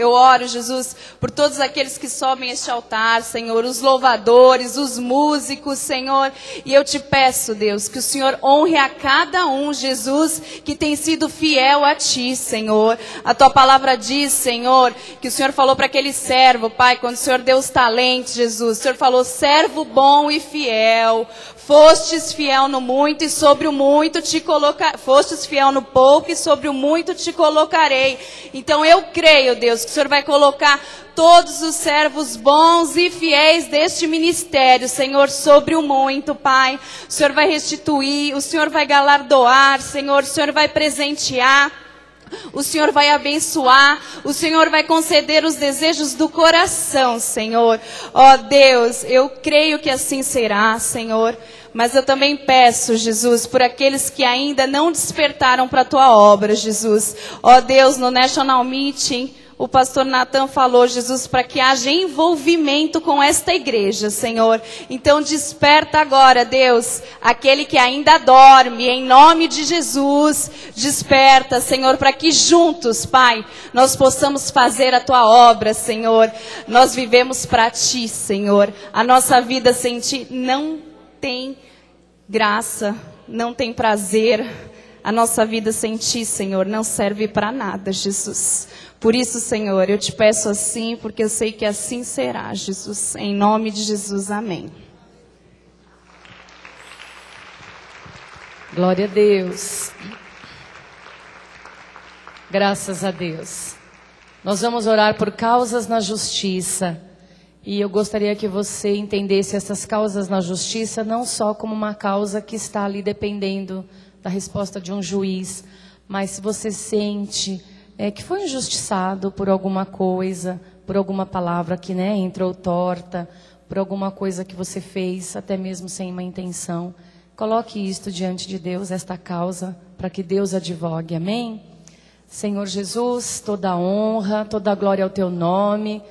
[SPEAKER 11] oro, Jesus, por todos aqueles que sobem este altar, Senhor, os louvadores, os músicos, Senhor. E eu te peço, Deus, que o Senhor honre a cada um, Jesus, que tem sido fiel a ti, Senhor. A tua palavra diz, Senhor, que o Senhor falou para aquele servo, Pai, quando o Senhor deu os talentos, Jesus, o Senhor falou, servo bom e fiel, fostes fiel no muito e sobre o muito te colocarei, fostes fiel no pouco e sobre o muito te colocarei. Então eu creio, Deus, que o Senhor vai colocar todos os servos bons e fiéis deste ministério, Senhor, sobre o muito, Pai. O Senhor vai restituir, o Senhor vai galardoar, Senhor, o Senhor vai presentear. o Senhor vai abençoar, o Senhor vai conceder os desejos do coração, Senhor. Ó Deus, eu creio que assim será, Senhor. Mas eu também peço, Jesus, por aqueles que ainda não despertaram para a tua obra, Jesus. Ó Deus, no National Meeting, o pastor Natan falou, Jesus, para que haja envolvimento com esta igreja, Senhor. Então desperta agora, Deus, aquele que ainda dorme, em nome de Jesus. Desperta, Senhor, para que juntos, Pai, nós possamos fazer a tua obra, Senhor. Nós vivemos para ti, Senhor. A nossa vida sem ti não tem graça, não tem prazer. A nossa vida sem ti, Senhor, não serve para nada, Jesus. Por isso, Senhor, eu te peço assim, porque eu sei que assim será, Jesus. Em nome de Jesus, amém.
[SPEAKER 12] Glória a Deus. Graças a Deus. Nós vamos orar por causas na justiça. E eu gostaria que você entendesse essas causas na justiça não só como uma causa que está ali dependendo da resposta de um juiz, mas se você sente que foi injustiçado por alguma coisa, por alguma palavra que entrou torta, por alguma coisa que você fez, até mesmo sem uma intenção, coloque isto diante de Deus, esta causa, para que Deus advogue, amém? Senhor Jesus, toda a honra, toda a glória ao teu nome.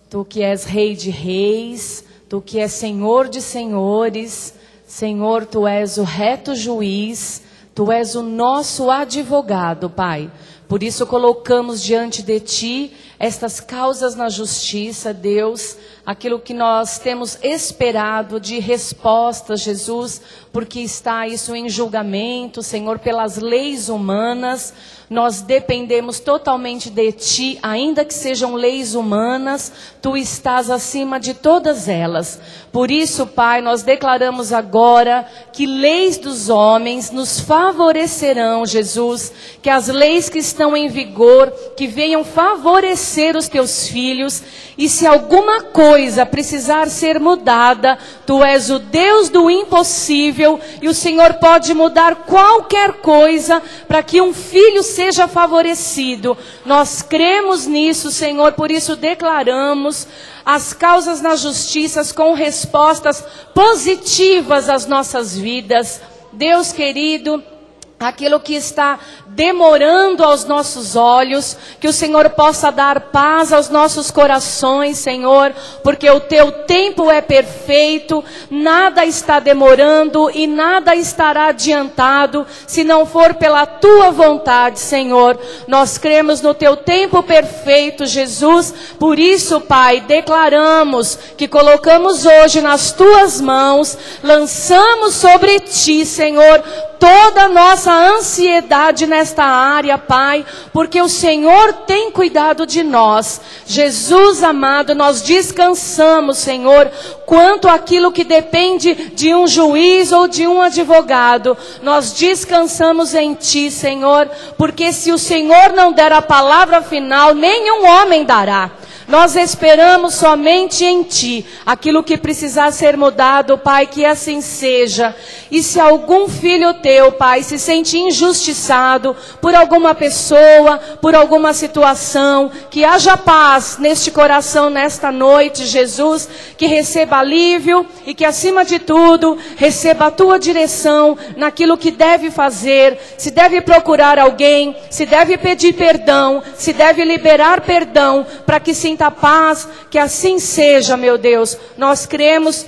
[SPEAKER 12] Tu que és Rei de reis, Tu que és Senhor de senhores, Senhor, Tu és o reto juiz, Tu és o nosso advogado, Pai. Por isso colocamos diante de Ti estas causas na justiça, Deus, aquilo que nós temos esperado de respostas, Jesus, porque está isso em julgamento, Senhor, pelas leis humanas. Nós dependemos totalmente de Ti, ainda que sejam leis humanas, Tu estás acima de todas elas. Por isso, Pai, nós declaramos agora que leis dos homens nos favorecerão, Jesus, que as leis que estão em vigor, que venham favorecer os Teus filhos, e se alguma coisa precisar ser mudada, Tu és o Deus do impossível, e o Senhor pode mudar qualquer coisa para que um filho seja favorecido. Nós cremos nisso, Senhor, por isso declaramos as causas na justiça com respostas positivas às nossas vidas. Deus querido, aquilo que está demorando aos nossos olhos, que o Senhor possa dar paz aos nossos corações, Senhor, porque o Teu tempo é perfeito, nada está demorando e nada estará adiantado, se não for pela Tua vontade, Senhor. Nós cremos no Teu tempo perfeito, Jesus, por isso, Pai, declaramos que colocamos hoje nas Tuas mãos, lançamos sobre Ti, Senhor, toda a nossa ansiedade nesta área, Pai, porque o Senhor tem cuidado de nós. Jesus amado, nós descansamos, Senhor, quanto àquilo que depende de um juiz ou de um advogado. Nós descansamos em Ti, Senhor, porque se o Senhor não der a palavra final, nenhum homem dará. Nós esperamos somente em Ti, aquilo que precisar ser mudado, Pai, que assim seja. E se algum filho Teu, Pai, se sente injustiçado por alguma pessoa, por alguma situação, que haja paz neste coração nesta noite, Jesus, que receba alívio e que acima de tudo, receba a Tua direção naquilo que deve fazer, se deve procurar alguém, se deve pedir perdão, se deve liberar perdão, para que sinta paz, que assim seja, meu Deus. Nós cremos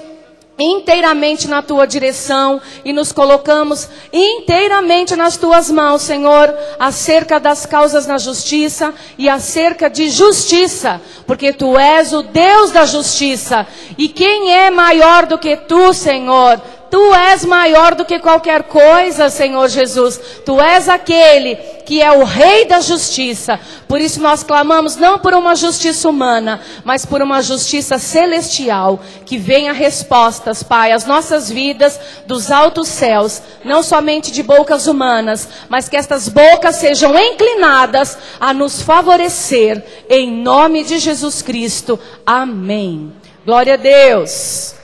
[SPEAKER 12] inteiramente na Tua direção e nos colocamos inteiramente nas Tuas mãos, Senhor, acerca das causas na justiça e acerca de justiça, porque Tu és o Deus da justiça. E quem é maior do que Tu, Senhor? Tu és maior do que qualquer coisa, Senhor Jesus. Tu és aquele que é o Rei da justiça. Por isso nós clamamos não por uma justiça humana, mas por uma justiça celestial. Que venha respostas, Pai, às nossas vidas dos altos céus. Não somente de bocas humanas, mas que estas bocas sejam inclinadas a nos favorecer. Em nome de Jesus Cristo. Amém. Glória a Deus.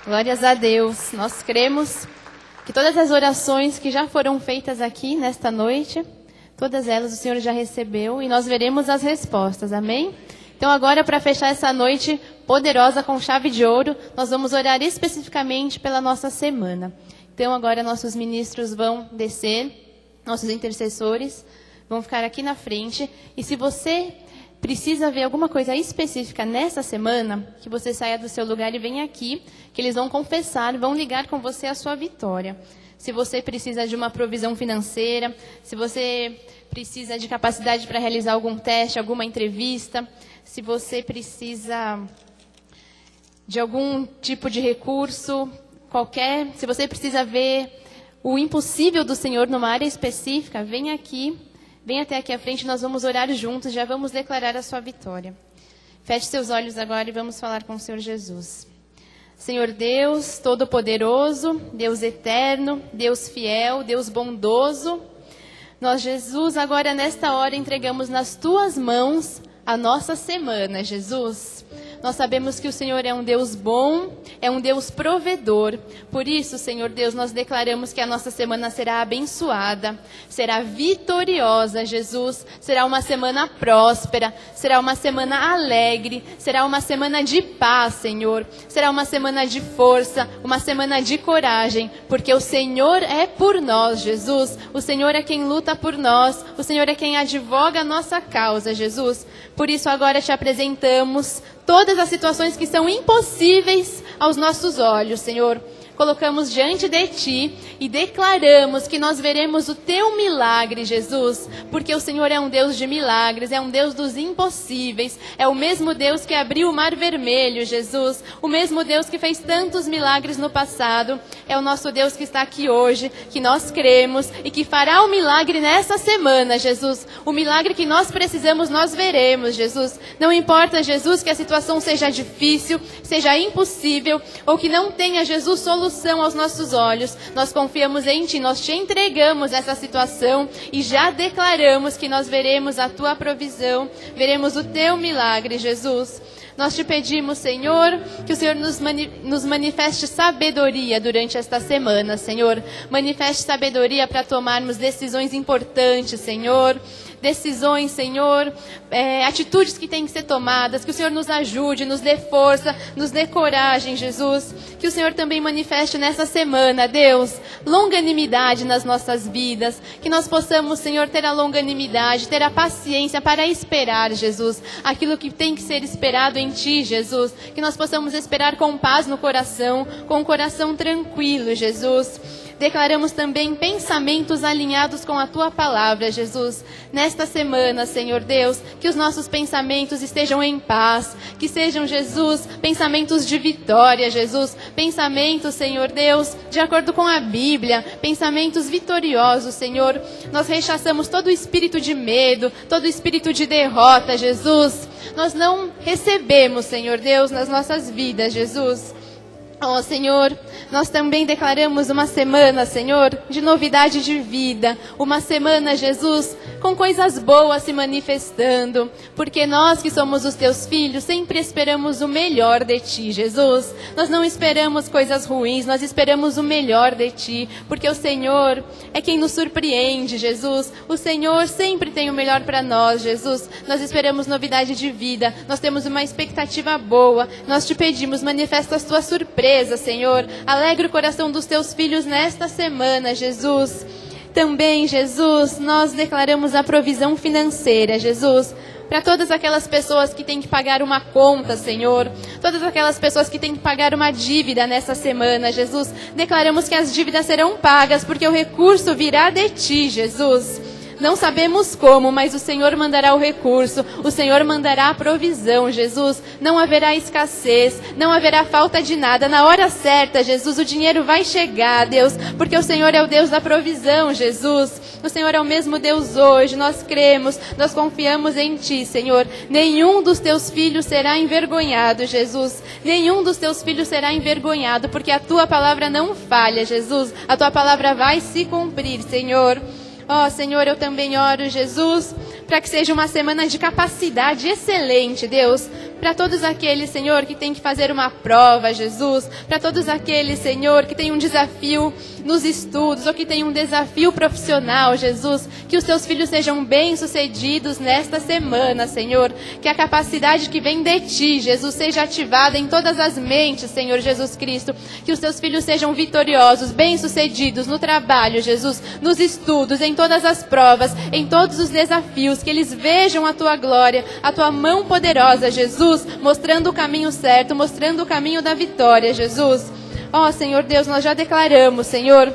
[SPEAKER 3] Glórias a Deus. Nós cremos que todas as orações que já foram feitas aqui nesta noite, todas elas o Senhor já recebeu e nós veremos as respostas, amém? Então agora, para fechar essa noite poderosa com chave de ouro, nós vamos orar especificamente pela nossa semana. Então agora nossos ministros vão descer, nossos intercessores vão ficar aqui na frente. E se você precisa ver alguma coisa específica nessa semana, que você saia do seu lugar e venha aqui, que eles vão confessar, vão ligar com você a sua vitória. Se você precisa de uma provisão financeira, se você precisa de capacidade para realizar algum teste, alguma entrevista, se você precisa de algum tipo de recurso, qualquer, se você precisa ver o impossível do Senhor numa área específica, vem aqui, vem até aqui à frente, nós vamos orar juntos, já vamos declarar a sua vitória. Feche seus olhos agora e vamos falar com o Senhor Jesus. Senhor Deus Todo-Poderoso, Deus Eterno, Deus Fiel, Deus Bondoso, nós, Jesus, agora nesta hora entregamos nas Tuas mãos a nossa semana, Jesus. Nós sabemos que o Senhor é um Deus bom, é um Deus provedor. Por isso, Senhor Deus, nós declaramos que a nossa semana será abençoada, será vitoriosa, Jesus. Será uma semana próspera, será uma semana alegre, será uma semana de paz, Senhor. Será uma semana de força, uma semana de coragem, porque o Senhor é por nós, Jesus. O Senhor é quem luta por nós, o Senhor é quem advoga a nossa causa, Jesus. Por isso agora te apresentamos todas as situações que são impossíveis aos nossos olhos, Senhor. Colocamos diante de Ti e declaramos que nós veremos o Teu milagre, Jesus, porque o Senhor é um Deus de milagres, é um Deus dos impossíveis, é o mesmo Deus que abriu o Mar Vermelho, Jesus, o mesmo Deus que fez tantos milagres no passado, é o nosso Deus que está aqui hoje, que nós cremos e que fará o milagre nessa semana, Jesus. O milagre que nós precisamos, nós veremos, Jesus. Não importa, Jesus, que a situação seja difícil, seja impossível ou que não tenha, Jesus, solução aos nossos olhos, nós confiamos em Ti, nós Te entregamos essa situação e já declaramos que nós veremos a Tua provisão, veremos o Teu milagre, Jesus. Nós Te pedimos, Senhor, que o Senhor nos manifeste sabedoria durante esta semana, Senhor. Manifeste sabedoria para tomarmos decisões importantes, Senhor. Decisões, Senhor, atitudes que têm que ser tomadas, que o Senhor nos ajude, nos dê força, nos dê coragem, Jesus. Que o Senhor também manifeste nessa semana, Deus, longanimidade nas nossas vidas. Que nós possamos, Senhor, ter a longanimidade, ter a paciência para esperar, Jesus, aquilo que tem que ser esperado em Ti, Jesus. Que nós possamos esperar com paz no coração, com o coração tranquilo, Jesus. Declaramos também pensamentos alinhados com a Tua palavra, Jesus. Nesta semana, Senhor Deus, que os nossos pensamentos estejam em paz, que sejam, Jesus, pensamentos de vitória, Jesus. Pensamentos, Senhor Deus, de acordo com a Bíblia, pensamentos vitoriosos, Senhor. Nós rechaçamos todo o espírito de medo, todo o espírito de derrota, Jesus. Nós não recebemos, Senhor Deus, nas nossas vidas, Jesus. Oh, Senhor, nós também declaramos uma semana, Senhor, de novidade de vida. Uma semana, Jesus, com coisas boas se manifestando. Porque nós que somos os Teus filhos, sempre esperamos o melhor de Ti, Jesus. Nós não esperamos coisas ruins, nós esperamos o melhor de Ti. Porque o Senhor é quem nos surpreende, Jesus. O Senhor sempre tem o melhor para nós, Jesus. Nós esperamos novidade de vida, nós temos uma expectativa boa. Nós Te pedimos, manifesta as Tuas surpresas, Senhor. Alegra o coração dos Teus filhos nesta semana, Jesus. Também, Jesus, nós declaramos a provisão financeira, Jesus, para todas aquelas pessoas que têm que pagar uma conta, Senhor. Todas aquelas pessoas que têm que pagar uma dívida nessa semana, Jesus. Declaramos que as dívidas serão pagas, porque o recurso virá de Ti, Jesus. Não sabemos como, mas o Senhor mandará o recurso, o Senhor mandará a provisão, Jesus. Não haverá escassez, não haverá falta de nada. Na hora certa, Jesus, o dinheiro vai chegar, Deus, porque o Senhor é o Deus da provisão, Jesus. O Senhor é o mesmo Deus hoje, nós cremos, nós confiamos em Ti, Senhor. Nenhum dos Teus filhos será envergonhado, Jesus. Nenhum dos Teus filhos será envergonhado, porque a Tua palavra não falha, Jesus. A Tua palavra vai se cumprir, Senhor. Ó, Senhor, eu também oro, Jesus, para que seja uma semana de capacidade excelente, Deus, para todos aqueles, Senhor, que tem que fazer uma prova, Jesus, para todos aqueles, Senhor, que tem um desafio nos estudos ou que tem um desafio profissional, Jesus, que os teus filhos sejam bem-sucedidos nesta semana, Senhor, que a capacidade que vem de Ti, Jesus, seja ativada em todas as mentes, Senhor Jesus Cristo, que os teus filhos sejam vitoriosos, bem-sucedidos no trabalho, Jesus, nos estudos, em todas as provas, em todos os desafios, que eles vejam a Tua glória, a Tua mão poderosa, Jesus, mostrando o caminho certo, mostrando o caminho da vitória, Jesus. Ó, Senhor Deus, nós já declaramos, Senhor,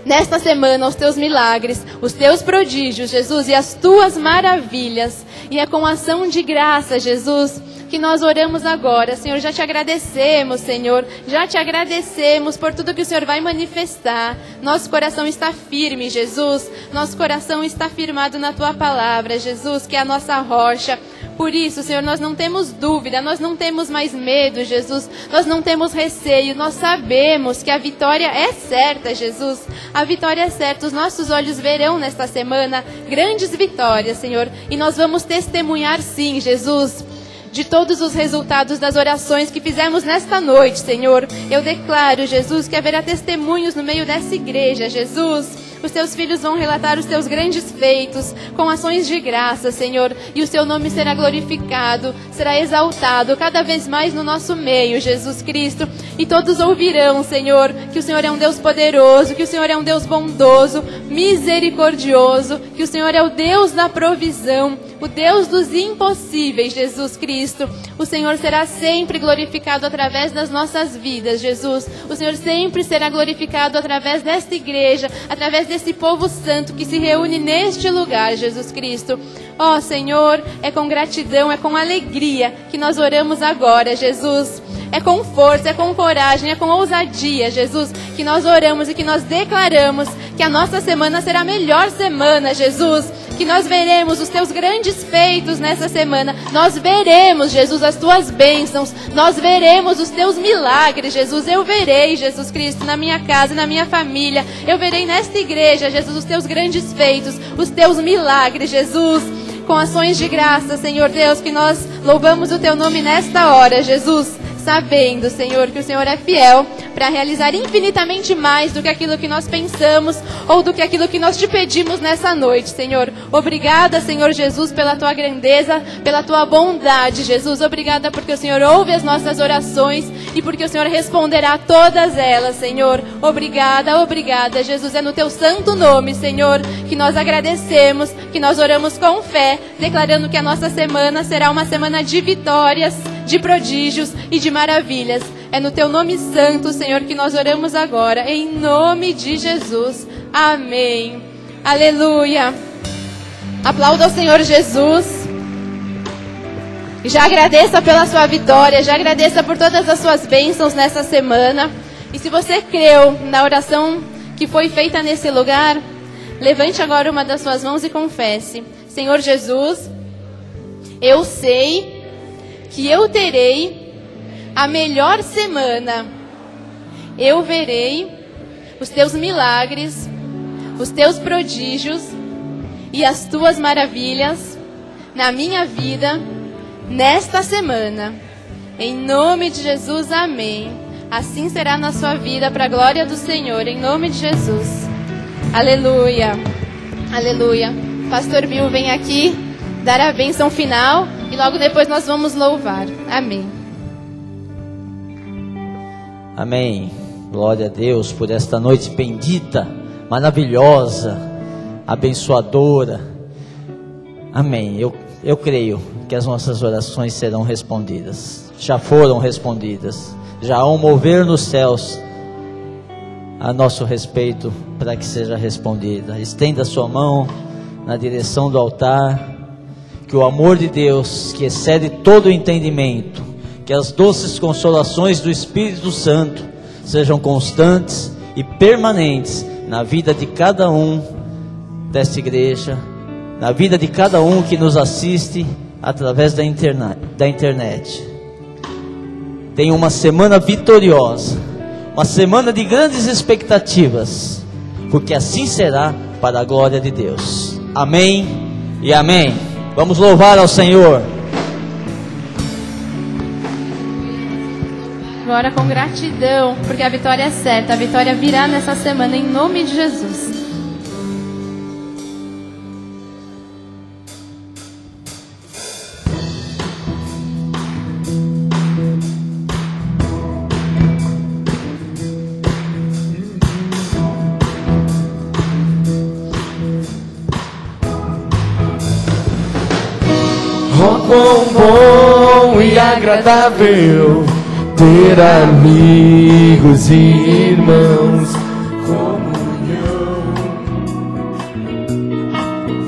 [SPEAKER 3] nesta semana, os Teus milagres, os Teus prodígios, Jesus, e as Tuas maravilhas. E é com ação de graça, Jesus, que nós oramos agora, Senhor. Já Te agradecemos, Senhor, já Te agradecemos por tudo que o Senhor vai manifestar. Nosso coração está firme, Jesus, nosso coração está firmado na Tua palavra, Jesus, que é a nossa rocha. Por isso, Senhor, nós não temos dúvida, nós não temos mais medo, Jesus, nós não temos receio, nós sabemos que a vitória é certa, Jesus, a vitória é certa. Os nossos olhos verão nesta semana grandes vitórias, Senhor, e nós vamos testemunhar sim, Jesus, de todos os resultados das orações que fizemos nesta noite, Senhor. Eu declaro, Jesus, que haverá testemunhos no meio dessa igreja, Jesus. Os Teus filhos vão relatar os Teus grandes feitos com ações de graça, Senhor, e o Seu nome será glorificado, será exaltado cada vez mais no nosso meio, Jesus Cristo, e todos ouvirão, Senhor, que o Senhor é um Deus poderoso, que o Senhor é um Deus bondoso, misericordioso, que o Senhor é o Deus da provisão, o Deus dos impossíveis, Jesus Cristo. O Senhor será sempre glorificado através das nossas vidas, Jesus. O Senhor sempre será glorificado através desta igreja, através desse povo santo que se reúne neste lugar, Jesus Cristo. Ó, Senhor, é com gratidão, é com alegria que nós oramos agora, Jesus. É com força, é com coragem, é com ousadia, Jesus, que nós oramos e que nós declaramos que a nossa semana será a melhor semana, Jesus. Que nós veremos os Teus grandes feitos nessa semana. Nós veremos, Jesus, as Tuas bênçãos. Nós veremos os Teus milagres, Jesus. Eu verei, Jesus Cristo, na minha casa, na minha família. Eu verei nesta igreja, Jesus, os Teus grandes feitos, os Teus milagres, Jesus. Com ações de graça, Senhor Deus, que nós louvamos o Teu nome nesta hora, Jesus. Sabendo, Senhor, que o Senhor é fiel para realizar infinitamente mais do que aquilo que nós pensamos ou do que aquilo que nós Te pedimos nessa noite, Senhor. Obrigada, Senhor Jesus, pela Tua grandeza, pela Tua bondade, Jesus. Obrigada porque o Senhor ouve as nossas orações e porque o Senhor responderá a todas elas, Senhor. Obrigada, obrigada, Jesus. É no Teu santo nome, Senhor, que nós agradecemos, que nós oramos com fé, declarando que a nossa semana será uma semana de vitórias, de prodígios e de maravilhas. É no Teu nome santo, Senhor, que nós oramos agora, em nome de Jesus. Amém. Aleluia. Aplauda ao Senhor Jesus. Já agradeça pela sua vitória, já agradeça por todas as suas bênçãos nessa semana. E se você creu na oração que foi feita nesse lugar, levante agora uma das suas mãos e confesse: Senhor Jesus, eu sei que eu terei a melhor semana. Eu verei os Teus milagres, os Teus prodígios e as Tuas maravilhas na minha vida nesta semana. Em nome de Jesus, amém. Assim será na sua vida, para a glória do Senhor, em nome de Jesus. Aleluia, aleluia. Pastor Bill vem aqui dar a bênção final e logo depois nós vamos louvar. Amém.
[SPEAKER 1] Amém. Glória a Deus por esta noite bendita, maravilhosa, abençoadora. Amém. Eu creio que as nossas orações serão respondidas. Já foram respondidas. Já há um mover nos céus a nosso respeito para que seja respondida. Estenda a sua mão na direção do altar. Que o amor de Deus, que excede todo o entendimento, que as doces consolações do Espírito Santo sejam constantes e permanentes na vida de cada um desta igreja, na vida de cada um que nos assiste através da internet. Tenha uma semana vitoriosa, uma semana de grandes expectativas, porque assim será para a glória de Deus. Amém e amém. Vamos louvar ao Senhor.
[SPEAKER 3] Ora com gratidão, porque a vitória é certa, a vitória virá nessa semana, em nome de Jesus.
[SPEAKER 2] Oh, quão bom e agradável ter amigos e irmãos, comunhão,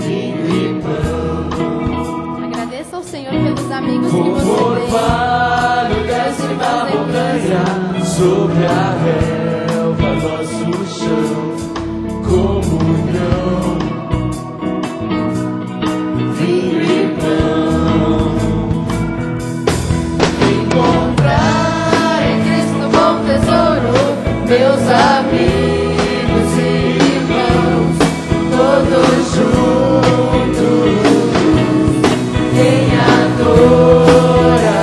[SPEAKER 2] vinho e pão.
[SPEAKER 3] Agradeça ao Senhor pelos amigos que você
[SPEAKER 2] O
[SPEAKER 3] tem.
[SPEAKER 2] orvalho desce da montanha sobre a relva, nosso chão, comunhão, vinho e pão.
[SPEAKER 3] Encontrar em Cristo bom tesouro, meus amigos e irmãos, todos juntos em adoração.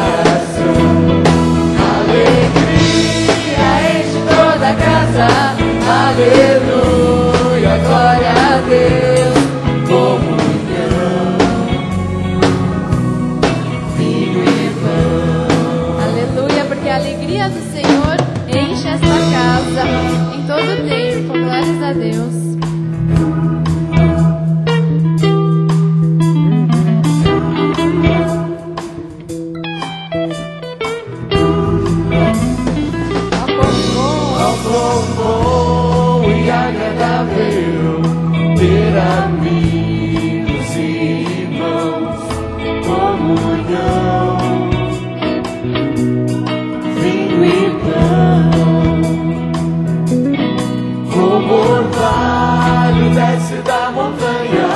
[SPEAKER 3] Alegria enche toda a casa, aleluia, glória a Deus. Comunhão, vinho e pão. Aleluia, porque a alegria do Senhor enche esta casa em todo tempo. Glórias a Deus.
[SPEAKER 2] Ao quão bom e agradável ter amigos e irmãos, comunhão, vinho e pão. Como orvalho desce da montanha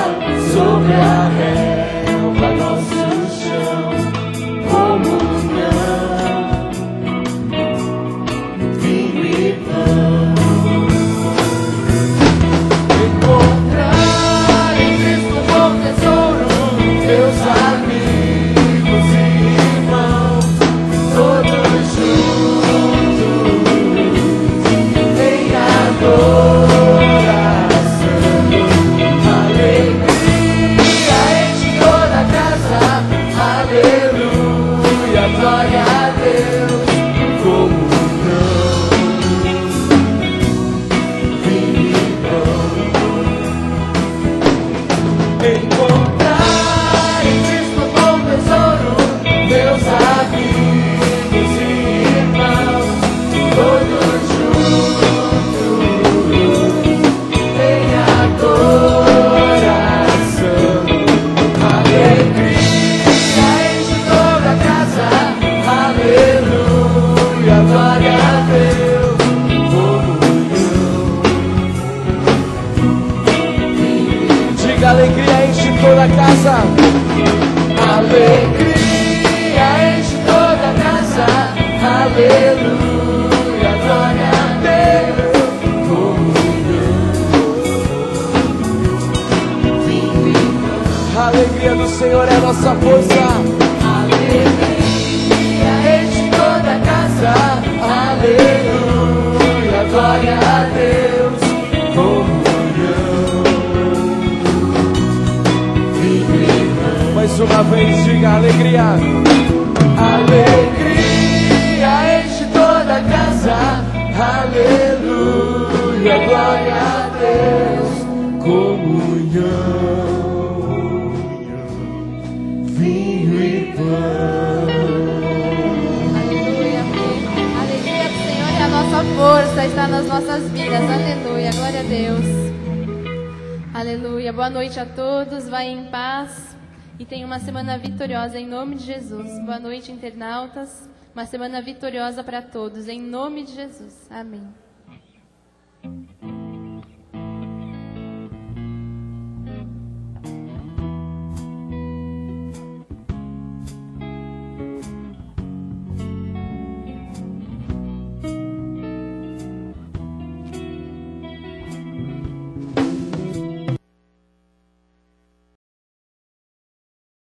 [SPEAKER 2] sobre a relva, nosso chão, comunhão, vinho e pão. Encontrar em Cristo bom tesouro, meus amigos e irmãos, todos juntos em adoração. Alegria enche toda a casa, aleluia, glória a Deus. Comunhão, vinho e pão. Encontrar em Cristo bom tesouro, meus amigos e irmãos, todos juntos em adoração. Alegria enche toda a casa, aleluia, glória a Deus. Comunhão, diga: alegria enche toda a casa. Alegria enche toda a casa, aleluia, glória a Deus. Comunhão, vinho e pão. A alegria do Senhor é a nossa força. Alegria enche toda a casa, aleluia, glória a Deus. Comunhão, vinho e pão. Mais uma vez, diga: alegria. Alegria enche toda a casa, aleluia, glória a Deus. Comunhão, vinho e pão.
[SPEAKER 3] Aleluia, amém. A alegria do Senhor é a nossa força, está nas nossas vidas. Aleluia, glória a Deus. Aleluia, boa noite a todos, vai em paz e tenha uma semana vitoriosa em nome de Jesus. Boa noite, internautas, uma semana vitoriosa para todos, em nome de Jesus. Amém.